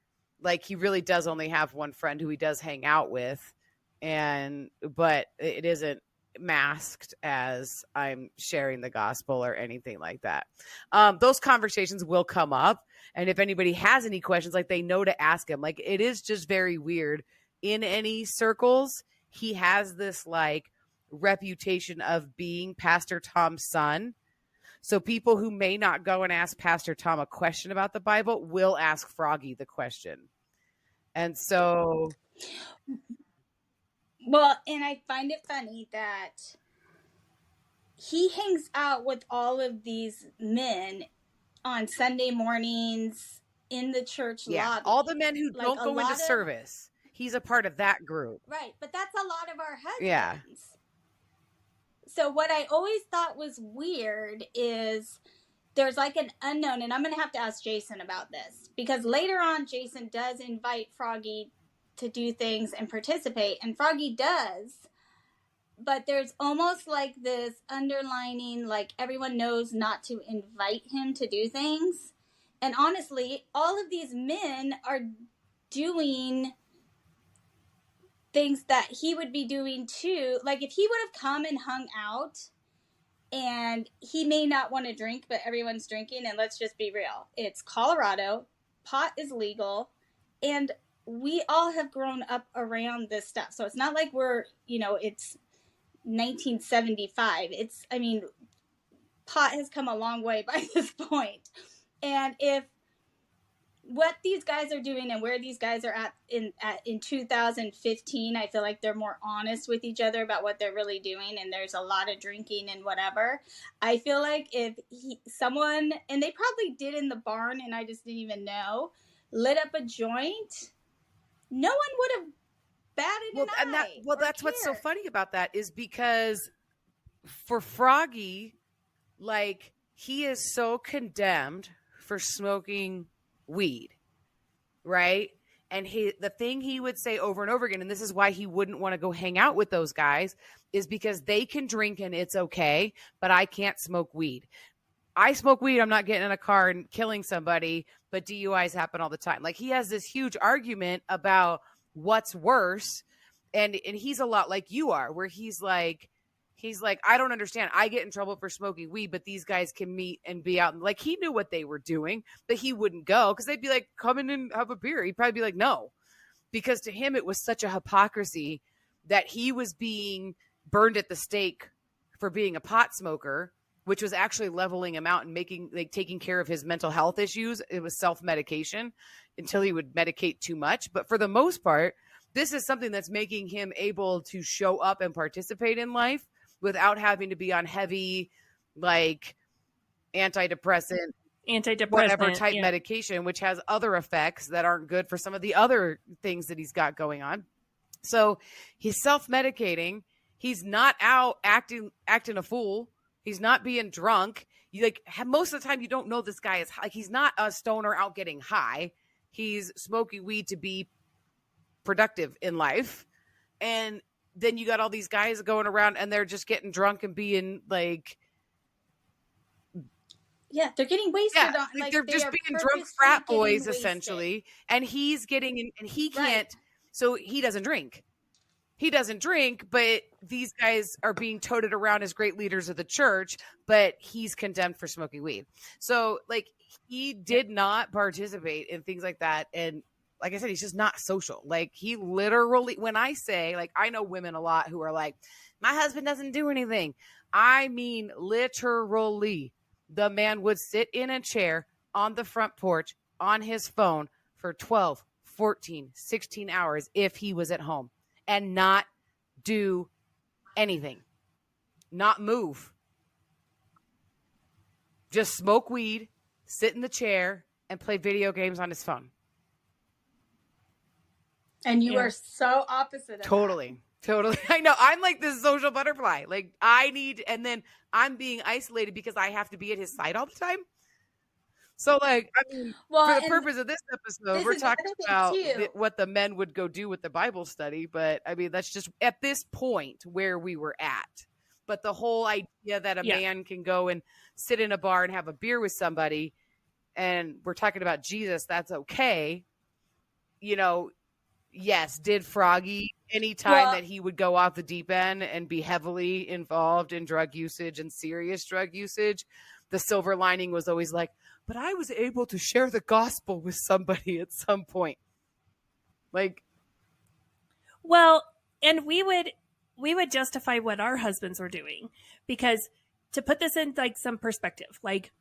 like, he really does only have one friend who he does hang out with, but it isn't masked as I'm sharing the gospel or anything like that. Those conversations will come up, and if anybody has any questions, like, they know to ask him. Like, it is just very weird in any circles. He has this, like, reputation of being Pastor Tom's son. So people who may not go and ask Pastor Tom a question about the Bible will ask Froggy the question. And so, Well, and I find it funny that he hangs out with all of these men on Sunday mornings in the church lobby. All the men who don't go into service. He's a part of that group. Right, but that's a lot of our husbands. Yeah. So what I always thought was weird is there's, like, an unknown, and I'm going to have to ask Jason about this, because later on Jason does invite Froggy to do things and participate, and Froggy does, but there's almost like this underlining, like, everyone knows not to invite him to do things. And honestly, all of these men are doing things that he would be doing too. Like, if he would have come and hung out, and he may not want to drink, but everyone's drinking, and let's just be real, it's Colorado, pot is legal, and we all have grown up around this stuff. So it's not like we're, it's 1975. Pot has come a long way by this point. And if what these guys are doing and where these guys are at in 2015, I feel like they're more honest with each other about what they're really doing, and there's a lot of drinking and whatever. I feel like if someone, and they probably did in the barn and I just didn't even know, lit up a joint, no one would have batted an eye. That's what's so funny about that is because for Froggy, like, he is so condemned for smoking weed, right? And the thing he would say over and over again, and this is why he wouldn't want to go hang out with those guys, is because they can drink and it's okay, but I can't smoke weed. I smoke weed, I'm not getting in a car and killing somebody, but DUIs happen all the time. Like, he has this huge argument about what's worse, and he's a lot like you are, where he's like, I don't understand. I get in trouble for smoking weed, but these guys can meet and be out. Like, he knew what they were doing, but he wouldn't go because they'd be like, come in and have a beer. He'd probably be like, no, because to him, it was such a hypocrisy that he was being burned at the stake for being a pot smoker, which was actually leveling him out and taking care of his mental health issues. It was self-medication until he would medicate too much. But for the most part, this is something that's making him able to show up and participate in life without having to be on heavy, like, antidepressant, whatever type medication, which has other effects that aren't good for some of the other things that he's got going on. So he's self-medicating. He's not out acting a fool. He's not being drunk. Most of the time you don't know this guy is high. Like, he's not a stoner out getting high. He's smoking weed to be productive in life. And then you got all these guys going around and they're just getting drunk and being like, yeah, they're getting wasted. yeah, on, like they're just being drunk frat boys essentially. And he's getting in, and he can't, so he doesn't drink. He doesn't drink, but these guys are being toted around as great leaders of the church, but he's condemned for smoking weed. So like he did not participate in things like that. And like I said, he's just not social. Like he literally, when I say, like, I know women a lot who are like, my husband doesn't do anything. I mean, literally, the man would sit in a chair on the front porch on his phone for 12, 14, 16 hours if he was at home and not do anything, not move, just smoke weed, sit in the chair and play video games on his phone. And you are so opposite of Totally. I know. I'm like this social butterfly. Like I need, and then I'm being isolated because I have to be at his side all the time. So like, I mean, for the purpose of this episode, we're talking about what the men would go do with the Bible study. But I mean, that's just at this point where we were at. But the whole idea that a man can go and sit in a bar and have a beer with somebody, and we're talking about Jesus, that's okay. You know, yes, did Froggy anytime that he would go off the deep end and be heavily involved in drug usage and serious drug usage, the silver lining was always like, but I was able to share the gospel with somebody at some point. Like, well, and we would justify what our husbands were doing, because to put this in like some perspective, like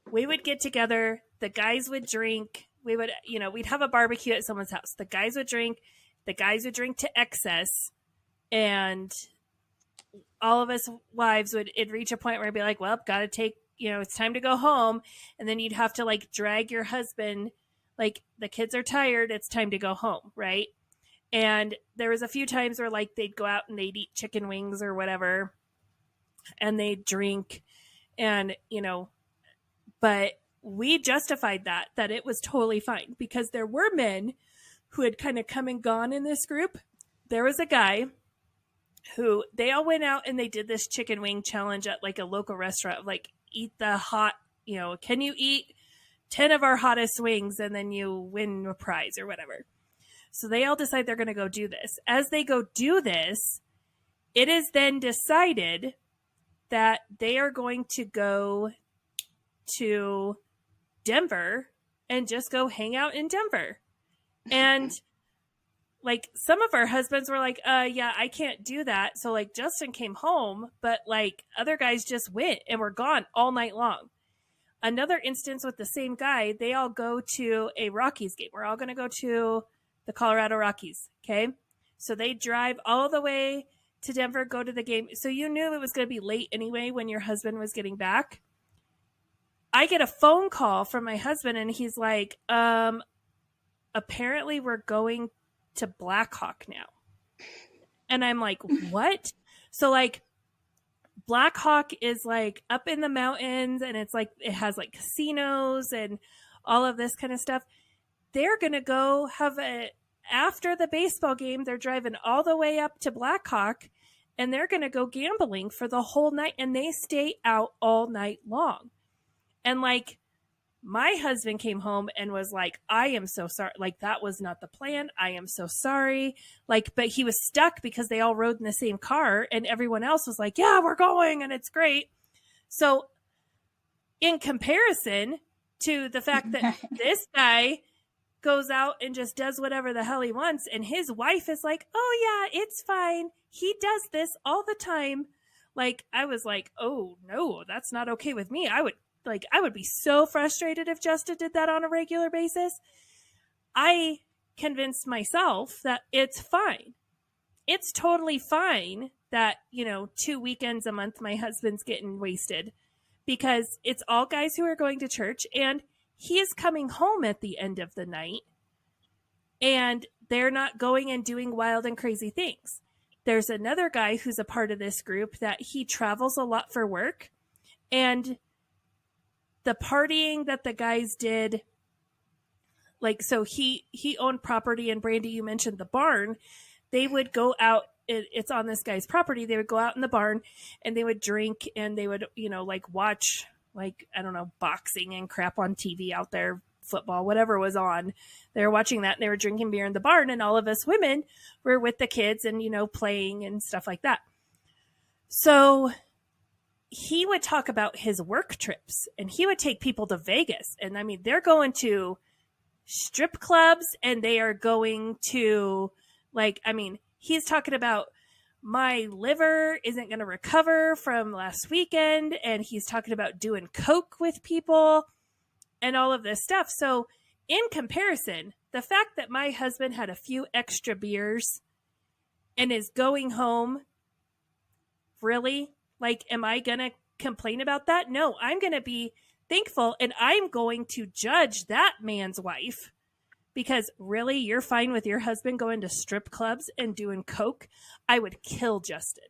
we would get together, the guys would drink, we would, we'd have a barbecue at someone's house. The guys would drink to excess, and all of us wives it'd reach a point where I'd be like, well, gotta take, it's time to go home. And then you'd have to like drag your husband, like the kids are tired, it's time to go home. Right. And there was a few times where like they'd go out and they'd eat chicken wings or whatever, and they'd drink, and, but we justified that it was totally fine, because there were men who had kind of come and gone in this group. There was a guy who they all went out and they did this chicken wing challenge at like a local restaurant, like eat the hot, can you eat 10 of our hottest wings and then you win a prize or whatever. So they all decide they're going to go do this. As they go do this, it is then decided that they are going to go to Denver and just go hang out in Denver. And like some of our husbands were like, yeah, I can't do that. So like Justin came home, but like other guys just went and were gone all night long. Another instance with the same guy, they all go to a Rockies game. We're all going to go to the Colorado Rockies. Okay. So they drive all the way to Denver, go to the game. So you knew it was going to be late anyway when your husband was getting back. I get a phone call from my husband and he's like, apparently we're going to Blackhawk now. And I'm like, what? So like Blackhawk is like up in the mountains, and it's like, it has like casinos and all of this kind of stuff. They're going to go after the baseball game, they're driving all the way up to Blackhawk, and they're going to go gambling for the whole night, and they stay out all night long. And like, my husband came home and was like, I am so sorry. Like, that was not the plan. I am so sorry. Like, but he was stuck because they all rode in the same car, and everyone else was like, yeah, we're going and it's great. So in comparison to the fact that this guy goes out and just does whatever the hell he wants, and his wife is like, oh yeah, it's fine. He does this all the time. Like, I was like, oh no, that's not okay with me. I would be so frustrated if Justin did that on a regular basis. I convinced myself that it's fine. It's totally fine that, 2 weekends a month my husband's getting wasted, because it's all guys who are going to church, and he is coming home at the end of the night, and they're not going and doing wild and crazy things. There's another guy who's a part of this group that he travels a lot for work, and the partying that the guys did like, so he owned property, and Brandy, you mentioned the barn. They would go out, it's on this guy's property. They would go out in the barn and they would drink, and they would, like watch, like, I don't know, boxing and crap on TV out there, football, whatever was on. They were watching that, and they were drinking beer in the barn, and all of us women were with the kids and, playing and stuff like that. So he would talk about his work trips, and he would take people to Vegas. And I mean, they're going to strip clubs, and they are going to, like, I mean, he's talking about, my liver isn't going to recover from last weekend. And he's talking about doing coke with people and all of this stuff. So in comparison, the fact that my husband had a few extra beers and is going home, really? Like, am I going to complain about that? No, I'm going to be thankful, and I'm going to judge that man's wife, because really, you're fine with your husband going to strip clubs and doing coke? I would kill Justin.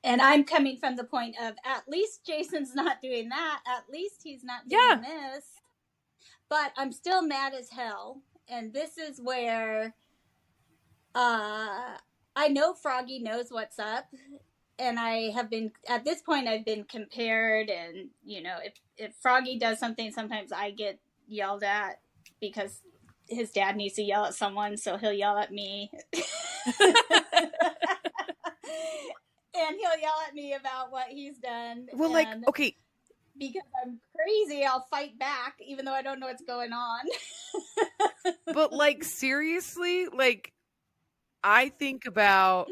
And I'm coming from the point of, at least Jason's not doing that. At least he's not doing this. But I'm still mad as hell. And this is where I know Froggy knows what's up. And I have been, at this point, I've been compared. And, if Froggy does something, sometimes I get yelled at because his dad needs to yell at someone. So he'll yell at me. And he'll yell at me about what he's done. Well, like, okay. Because I'm crazy, I'll fight back, even though I don't know what's going on. But, like, seriously, like, I think about,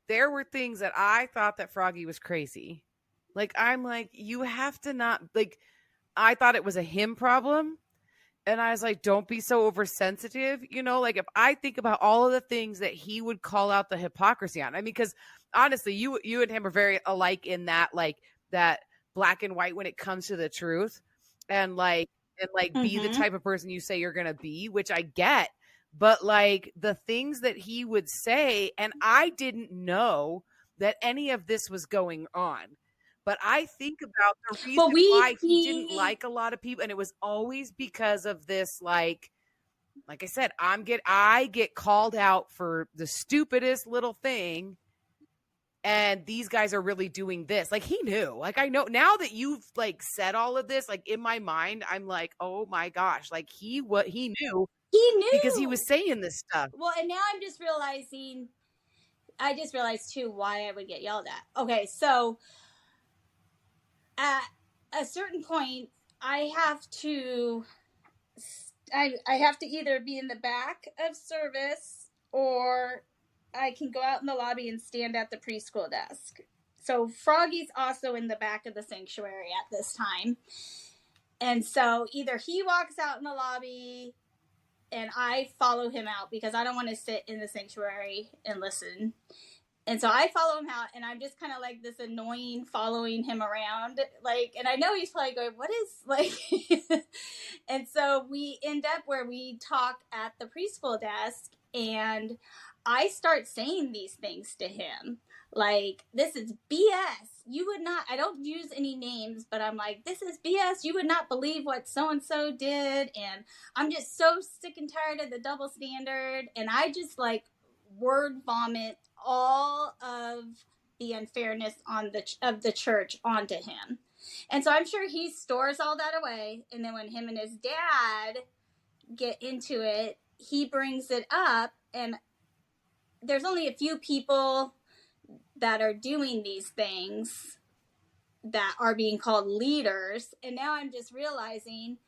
there were things that I thought that Froggy was crazy. Like, I'm like, you have to not, like, I thought it was a him problem. And I was like, don't be so oversensitive. Like, if I think about all of the things that he would call out the hypocrisy on, I mean, because honestly, you and him are very alike in that, like, that black and white when it comes to the truth, and be the type of person you say you're going to be, which I get. But, like, the things that he would say, and I didn't know that any of this was going on. But I think about the reason why he didn't like a lot of people, and it was always because of this, like I said, I get called out for the stupidest little thing, and these guys are really doing this. Like, he knew. Like, I know now that you've, like, said all of this, like, in my mind, I'm like, oh my gosh, like, he knew. He knew because he was saying this stuff. Well, and now I'm just realizing, I just realized too why I would get yelled at. Okay, so at a certain point, I have to either be in the back of service, or I can go out in the lobby and stand at the preschool desk. So Froggy's also in the back of the sanctuary at this time. And so either he walks out in the lobby and I follow him out, because I don't want to sit in the sanctuary and listen. And so I follow him out, and I'm just kind of like this annoying following him around. Like, and I know he's probably going, what is, like, and so we end up where we talk at the preschool desk, and I start saying these things to him. Like, this is BS. You would not, I don't use any names, but I'm like, this is BS. You would not believe what so-and-so did. And I'm just so sick and tired of the double standard. And I just, like, word vomit all of the unfairness of the church onto him. And so I'm sure he stores all that away. And then when him and his dad get into it, he brings it up. And there's only a few people that are doing these things that are being called leaders. And now I'm just realizing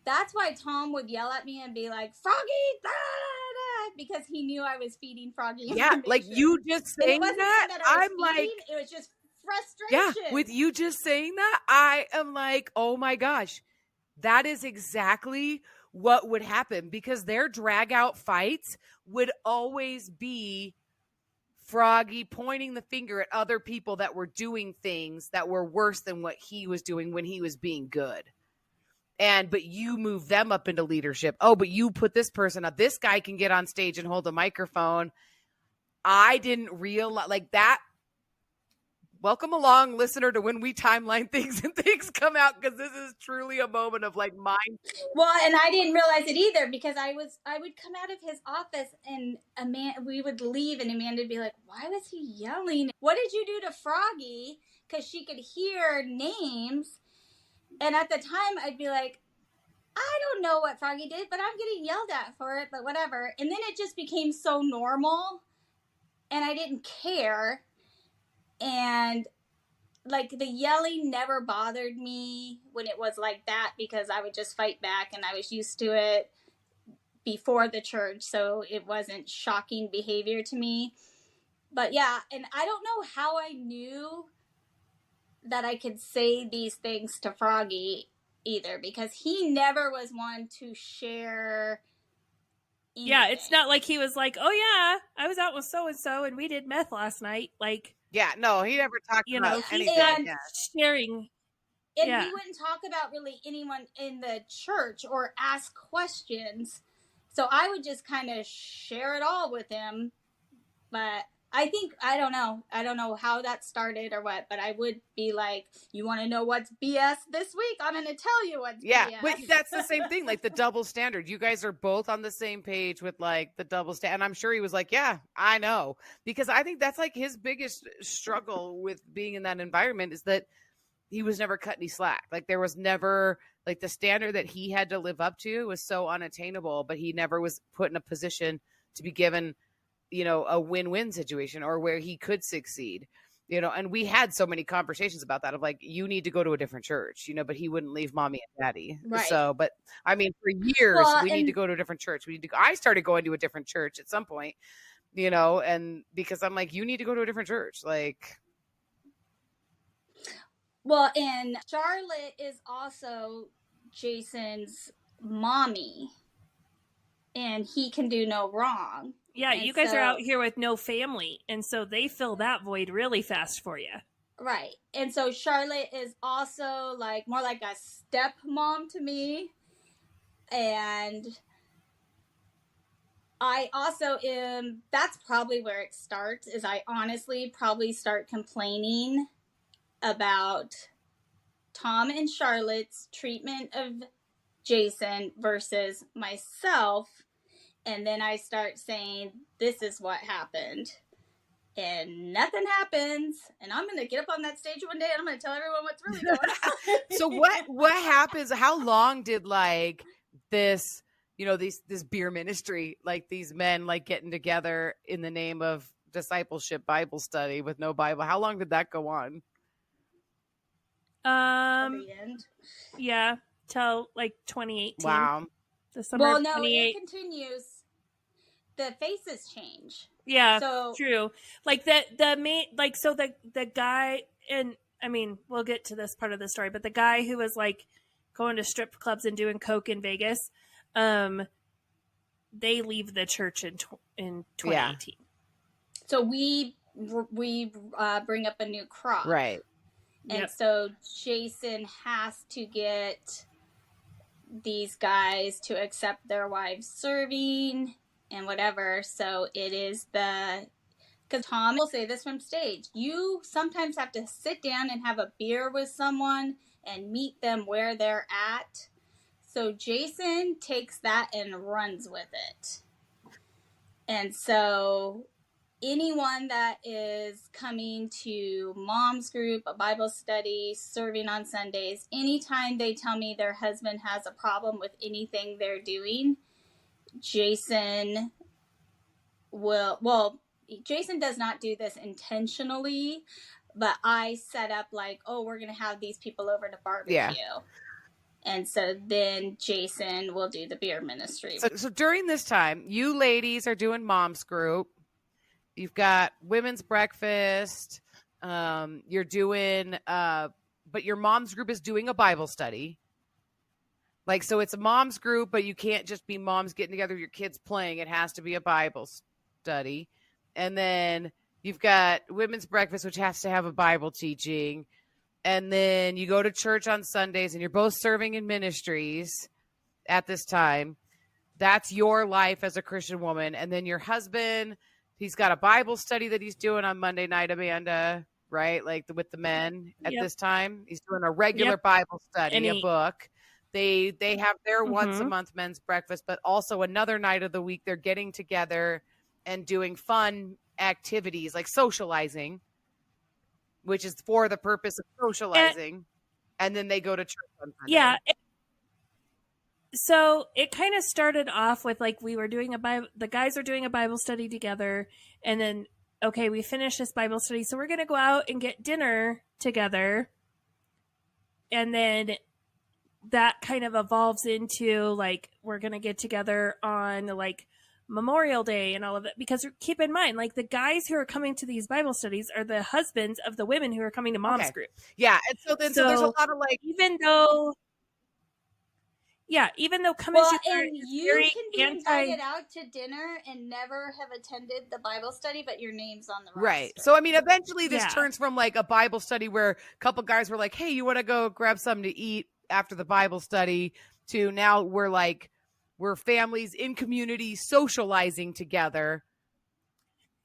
that's why Tom would yell at me and be like, Froggy, da, da, because he knew I was feeding Froggy information. Like, you just saying that I'm feeding, like, it was just frustration. Yeah, with you just saying that, I am like, oh my gosh, that is exactly what would happen, because their drag out fights would always be Froggy pointing the finger at other people that were doing things that were worse than what he was doing when he was being good. But you move them up into leadership. Oh, but you put this person up. This guy can get on stage and hold a microphone. I didn't realize, like, that welcome along, listener, to when we timeline things and things come out, because this is truly a moment of like mind. Well, and I didn't realize it either, because I would come out of his office and we would leave and Amanda would be like, why was he yelling? What did you do to Froggy? Because she could hear names. And at the time I'd be like, I don't know what Froggy did, but I'm getting yelled at for it, but whatever. And then it just became so normal and I didn't care. And like the yelling never bothered me when it was like that, because I would just fight back and I was used to it before the church. So it wasn't shocking behavior to me. But yeah, and I don't know how I knew that I could say these things to Froggy either, because he never was one to share anything. Yeah, it's not like he was like, oh yeah, I was out with so-and-so and we did meth last night. Like, Yeah, no, he never talked about anything. and- Yeah. sharing. And Yeah. he wouldn't talk about really anyone in the church or ask questions. So I would just kind of share it all with him. But I think, I don't know how that started or what, but I would be like, you want to know what's BS this week? I'm going to tell you what's Yeah, BS. but that's the same thing, like the double standard. You guys are both on the same page with like the double standard. And I'm sure he was like, yeah, I know. Because I think that's like his biggest struggle with being in that environment, is that he was never cut any slack. Like there was never, like the standard that he had to live up to was so unattainable, but he never was put in a position to be given, you know, a win-win situation or where he could succeed, you know. And we had so many conversations about that of like, you need to go to a different church, you know, but he wouldn't leave mommy and daddy. Right. So, but I mean, for years, Well, we need and- to go to a different church. We need to go. I started going to a different church at some point, you know, and because I'm like, you need to go to a different church. Like, Well, and Charlotte is also Jason's mommy, and he can do no wrong. Yeah, And you guys so- are out here with no family, and so they fill that void really fast for you. Right. And so Charlotte is also like more like a stepmom to me. And I also am, that's probably where it starts, is I honestly probably start complaining about Tom and Charlotte's treatment of Jason versus myself. And then I start saying, this is what happened. And nothing happens. And I'm going to get up on that stage one day and I'm going to tell everyone what's really going on. so what happens? How long did like this, you know, this beer ministry, like these men like getting together in the name of discipleship Bible study with no Bible, how long did that go on? The end. Yeah, till like 2018. Wow. The summer Well, of no, 28. it continues. The faces change. Yeah, So- true. Like the main, like, so the guy, and I mean, we'll get to this part of the story, but the guy who was like going to strip clubs and doing coke in Vegas, they leave the church in 2018. So we bring up a new crop. Right. And Yep. so Jason has to get these guys to accept their wives serving and whatever. So it is because Tom will say this from stage, you sometimes have to sit down and have a beer with someone and meet them where they're at. So Jason takes that and runs with it. And so anyone that is coming to mom's group, a Bible study, serving on Sundays, anytime they tell me their husband has a problem with anything they're doing, Jason Jason does not do this intentionally, but I set up like, oh, we're going to have these people over to barbecue. Yeah. And so then Jason will do the beer ministry. So during this time, you ladies are doing mom's group. You've got women's breakfast. You're doing, but your mom's group is doing a Bible study. Like, so it's a mom's group, but you can't just be moms getting together with your kids playing. It has to be a Bible study. And then you've got women's breakfast, which has to have a Bible teaching. And then you go to church on Sundays and you're both serving in ministries at this time. That's your life as a Christian woman. And then your husband, he's got a Bible study that he's doing on Monday night, Amanda, right? Like with the men at Yep. this time. He's doing a regular Yep. Bible study, And a he- book. They have their once a Mhm. month men's breakfast, but also another night of the week they're getting together and doing fun activities like socializing, which is for the purpose of socializing. And then they go to church on Sunday. Yeah. So it kind of started off with like we were doing the guys are doing a Bible study together, and then okay, we finished this Bible study, so we're gonna go out and get dinner together, and then that kind of evolves into like we're gonna get together on like Memorial Day and all of that, because keep in mind, like the guys who are coming to these Bible studies are the husbands of the women who are coming to mom's group. Yeah, and so there's a lot of like, even though come as Well, you are and is you very can be anti. invited out to dinner and never have attended the Bible study, but your name's on the roster. right. So I mean, eventually this Yeah. turns from like a Bible study where a couple guys were like, "Hey, you want to go grab something to eat after the Bible study?" to now we're families in community socializing together.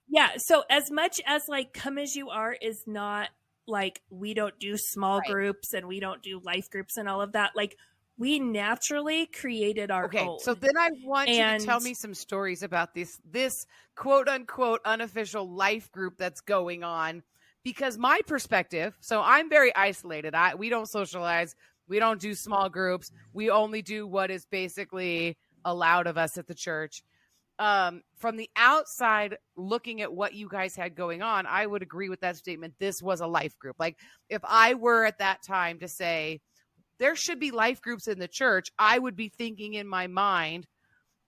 Yeah, so as much as like come as you are is not like we don't do small Right. groups and we don't do life groups and all of that, like we naturally created our Okay, own. so then I want you to tell And- me some stories about this quote unquote unofficial life group that's going on, because my perspective, so I'm very isolated. We don't socialize, we don't do small groups, we only do what is basically allowed of us at the church. From the outside looking at what you guys had going on, I would agree with that statement. This was a life group. Like if I were at that time to say there should be life groups in the church, I would be thinking in my mind,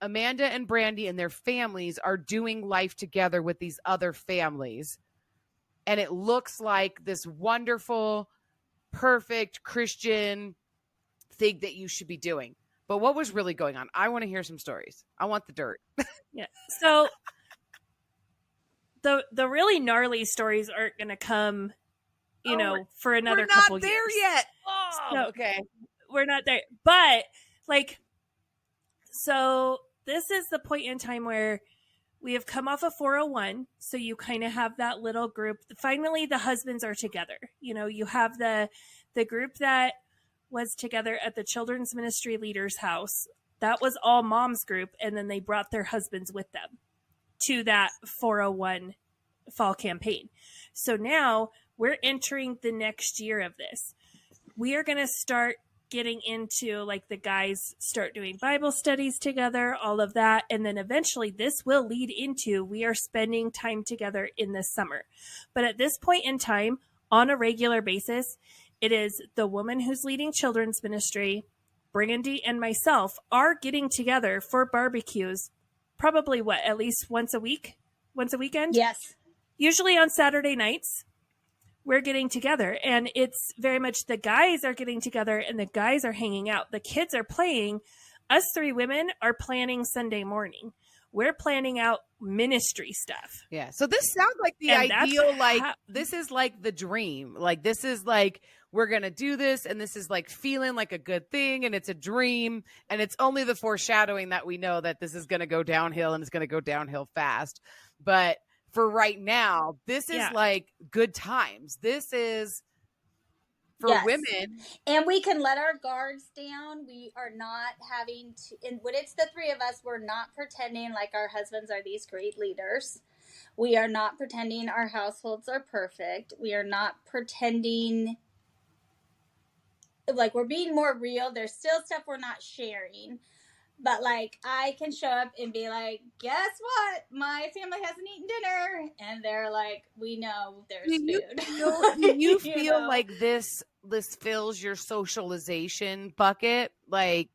Amanda and Brandy and their families are doing life together with these other families. And it looks like this wonderful, perfect Christian thing that you should be doing. But what was really going on? I want to hear some stories. I want the dirt. Yeah. So the really gnarly stories aren't going to come, for another couple years. We're not there yet. Oh, So- okay. We're not there. But like, so this is the point in time where we have come off of 401. So you kind of have that little group. Finally, the husbands are together. You have the group that was together at the children's ministry leader's house. That was all mom's group. And then they brought their husbands with them to that 401 fall campaign. So now we're entering the next year of this. We are going to start getting into like the guys start doing Bible studies together, all of that. And then eventually this will lead into we are spending time together in the summer. But at this point in time, on a regular basis, it is the woman who's leading children's ministry, Brandy and myself are getting together for barbecues, probably at least once a weekend? Yes. Usually on Saturday nights. We're getting together, and it's very much the guys are getting together and the guys are hanging out. The kids are playing. Us three women are planning Sunday morning. We're planning out ministry stuff. Yeah. So this sounds like the And that's ideal, like how- this is like the dream. Like this is like, we're going to do this. And this is like feeling like a good thing. And it's a dream. And it's only the foreshadowing that we know that this is going to go downhill and it's going to go downhill fast. But for right now, this is like good times. This is for women. And we can let our guards down. We are not having to, and when it's the three of us, we're not pretending like our husbands are these great leaders. We are not pretending our households are perfect. We are not pretending like we're being more real. There's still stuff we're not sharing. But, like, I can show up and be like, guess what? My family hasn't eaten dinner. And they're like, we know there's food. Do you feel like this fills your socialization bucket? Like,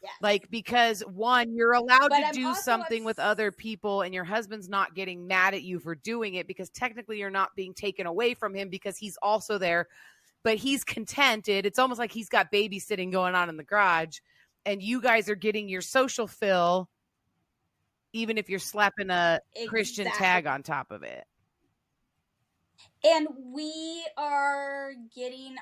yes. like, because one, you're allowed But to I'm do also something with other people and your husband's not getting mad at you for doing it because technically you're not being taken away from him because he's also there, but he's contented. It's almost like he's got babysitting going on in the garage. And you guys are getting your social fill, even if you're slapping a Christian tag on top of it. And we are getting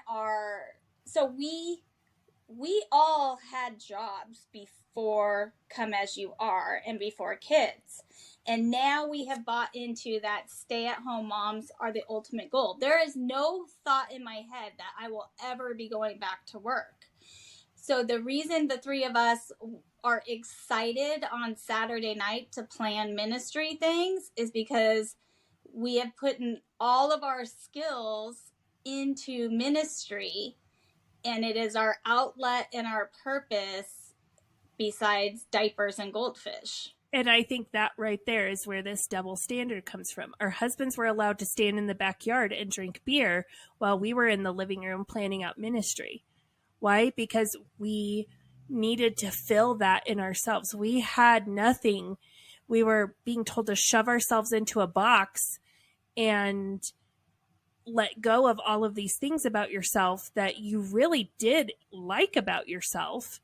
we all had jobs before Come As You Are and before kids. And now we have bought into that stay-at-home moms are the ultimate goal. There is no thought in my head that I will ever be going back to work. So the reason the three of us are excited on Saturday night to plan ministry things is because we have put in all of our skills into ministry, and it is our outlet and our purpose besides diapers and goldfish. And I think that right there is where this double standard comes from. Our husbands were allowed to stand in the backyard and drink beer while we were in the living room planning out ministry. Why? Because we needed to fill that in ourselves. We had nothing. We were being told to shove ourselves into a box and let go of all of these things about yourself that you really did like about yourself.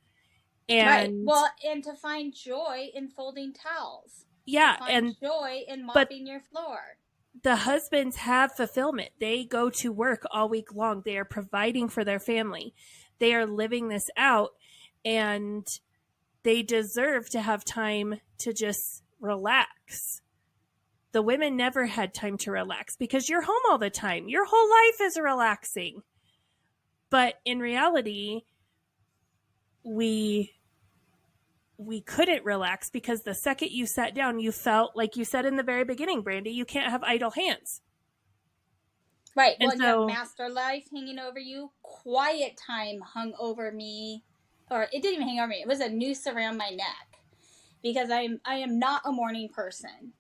And right. Well, and to find joy in folding towels. Yeah. To find and joy in mopping your floor. The husbands have fulfillment. They go to work all week long. They are providing for their family. They are living this out, and they deserve to have time to just relax. The women never had time to relax because you're home all the time. Your whole life is relaxing. But in reality, we couldn't relax because the second you sat down, you felt, like you said in the very beginning, Brandy, you can't have idle hands. Right. Well, you have master life hanging over you. Quiet time hung over me. Or it didn't even hang over me. It was a noose around my neck. Because I am not a morning person.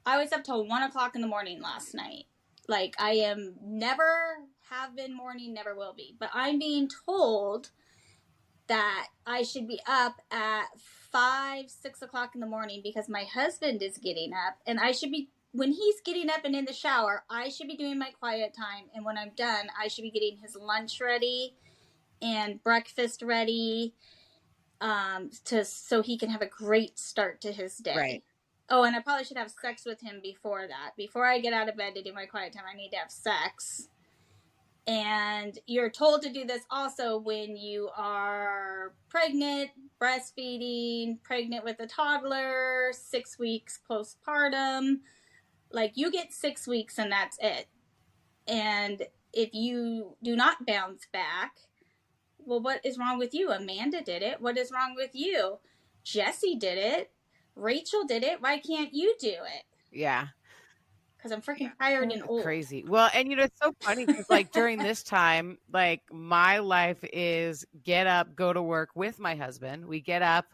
I was up till 1 o'clock in the morning last night. Like, I am never have been morning, never will be. But I'm being told that I should be up at 5, 6 o'clock in the morning because my husband is getting up. And I should be, when he's getting up and in the shower, I should be doing my quiet time. And when I'm done, I should be getting his lunch ready and breakfast ready so he can have a great start to his day. Right. Oh, and I probably should have sex with him before that. Before I get out of bed to do my quiet time, I need to have sex. And you're told to do this also when you are pregnant, breastfeeding, pregnant with a toddler, 6 weeks postpartum. Like, you get 6 weeks and that's it. And if you do not bounce back, well, what is wrong with you? Amanda did it. What is wrong with you? Jesse did it. Rachel did it. Why can't you do it? Yeah. Because I'm freaking tired and old. Crazy. Well, and it's so funny because like during this time, like my life is get up, go to work with my husband. We get up,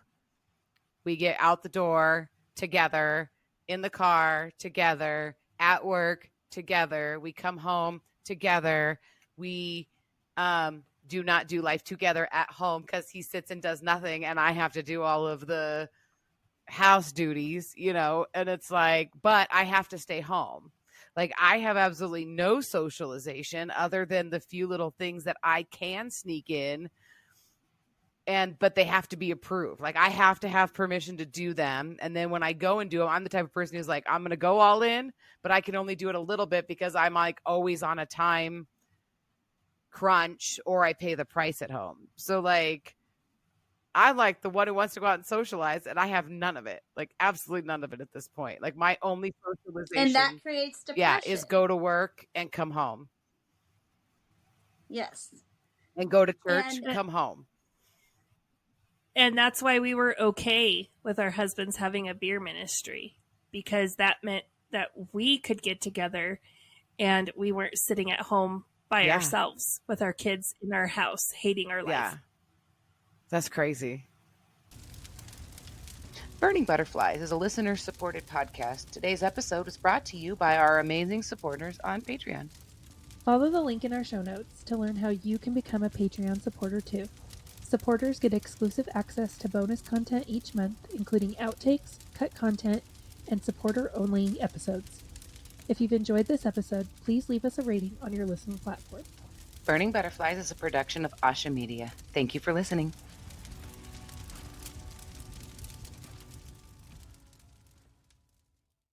we get out the door together, in the car together, at work together. We come home together. We do not do life together at home because he sits and does nothing and I have to do all of the house duties, and it's like, but I have to stay home. Like, I have absolutely no socialization other than the few little things that I can sneak in, but they have to be approved. Like, I have to have permission to do them. And then when I go and do them, I'm the type of person who's like, I'm going to go all in, but I can only do it a little bit because I'm like always on a time crunch or I pay the price at home. So like, I'm like the one who wants to go out and socialize, and I have none of it, like absolutely none of it at this point. Like my only socialization, and that creates depression. Is go to work and come home. Yes, and go to church, come home. And that's why we were okay with our husbands having a beer ministry, because that meant that we could get together, and we weren't sitting at home by ourselves with our kids in our house, hating our life. Yeah. That's crazy. Burning Butterflies is a listener-supported podcast. Today's episode was brought to you by our amazing supporters on Patreon. Follow the link in our show notes to learn how you can become a Patreon supporter too. Supporters get exclusive access to bonus content each month, including outtakes, cut content, and supporter-only episodes. If you've enjoyed this episode, please leave us a rating on your listening platform. Burning Butterflies is a production of Asha Media. Thank you for listening.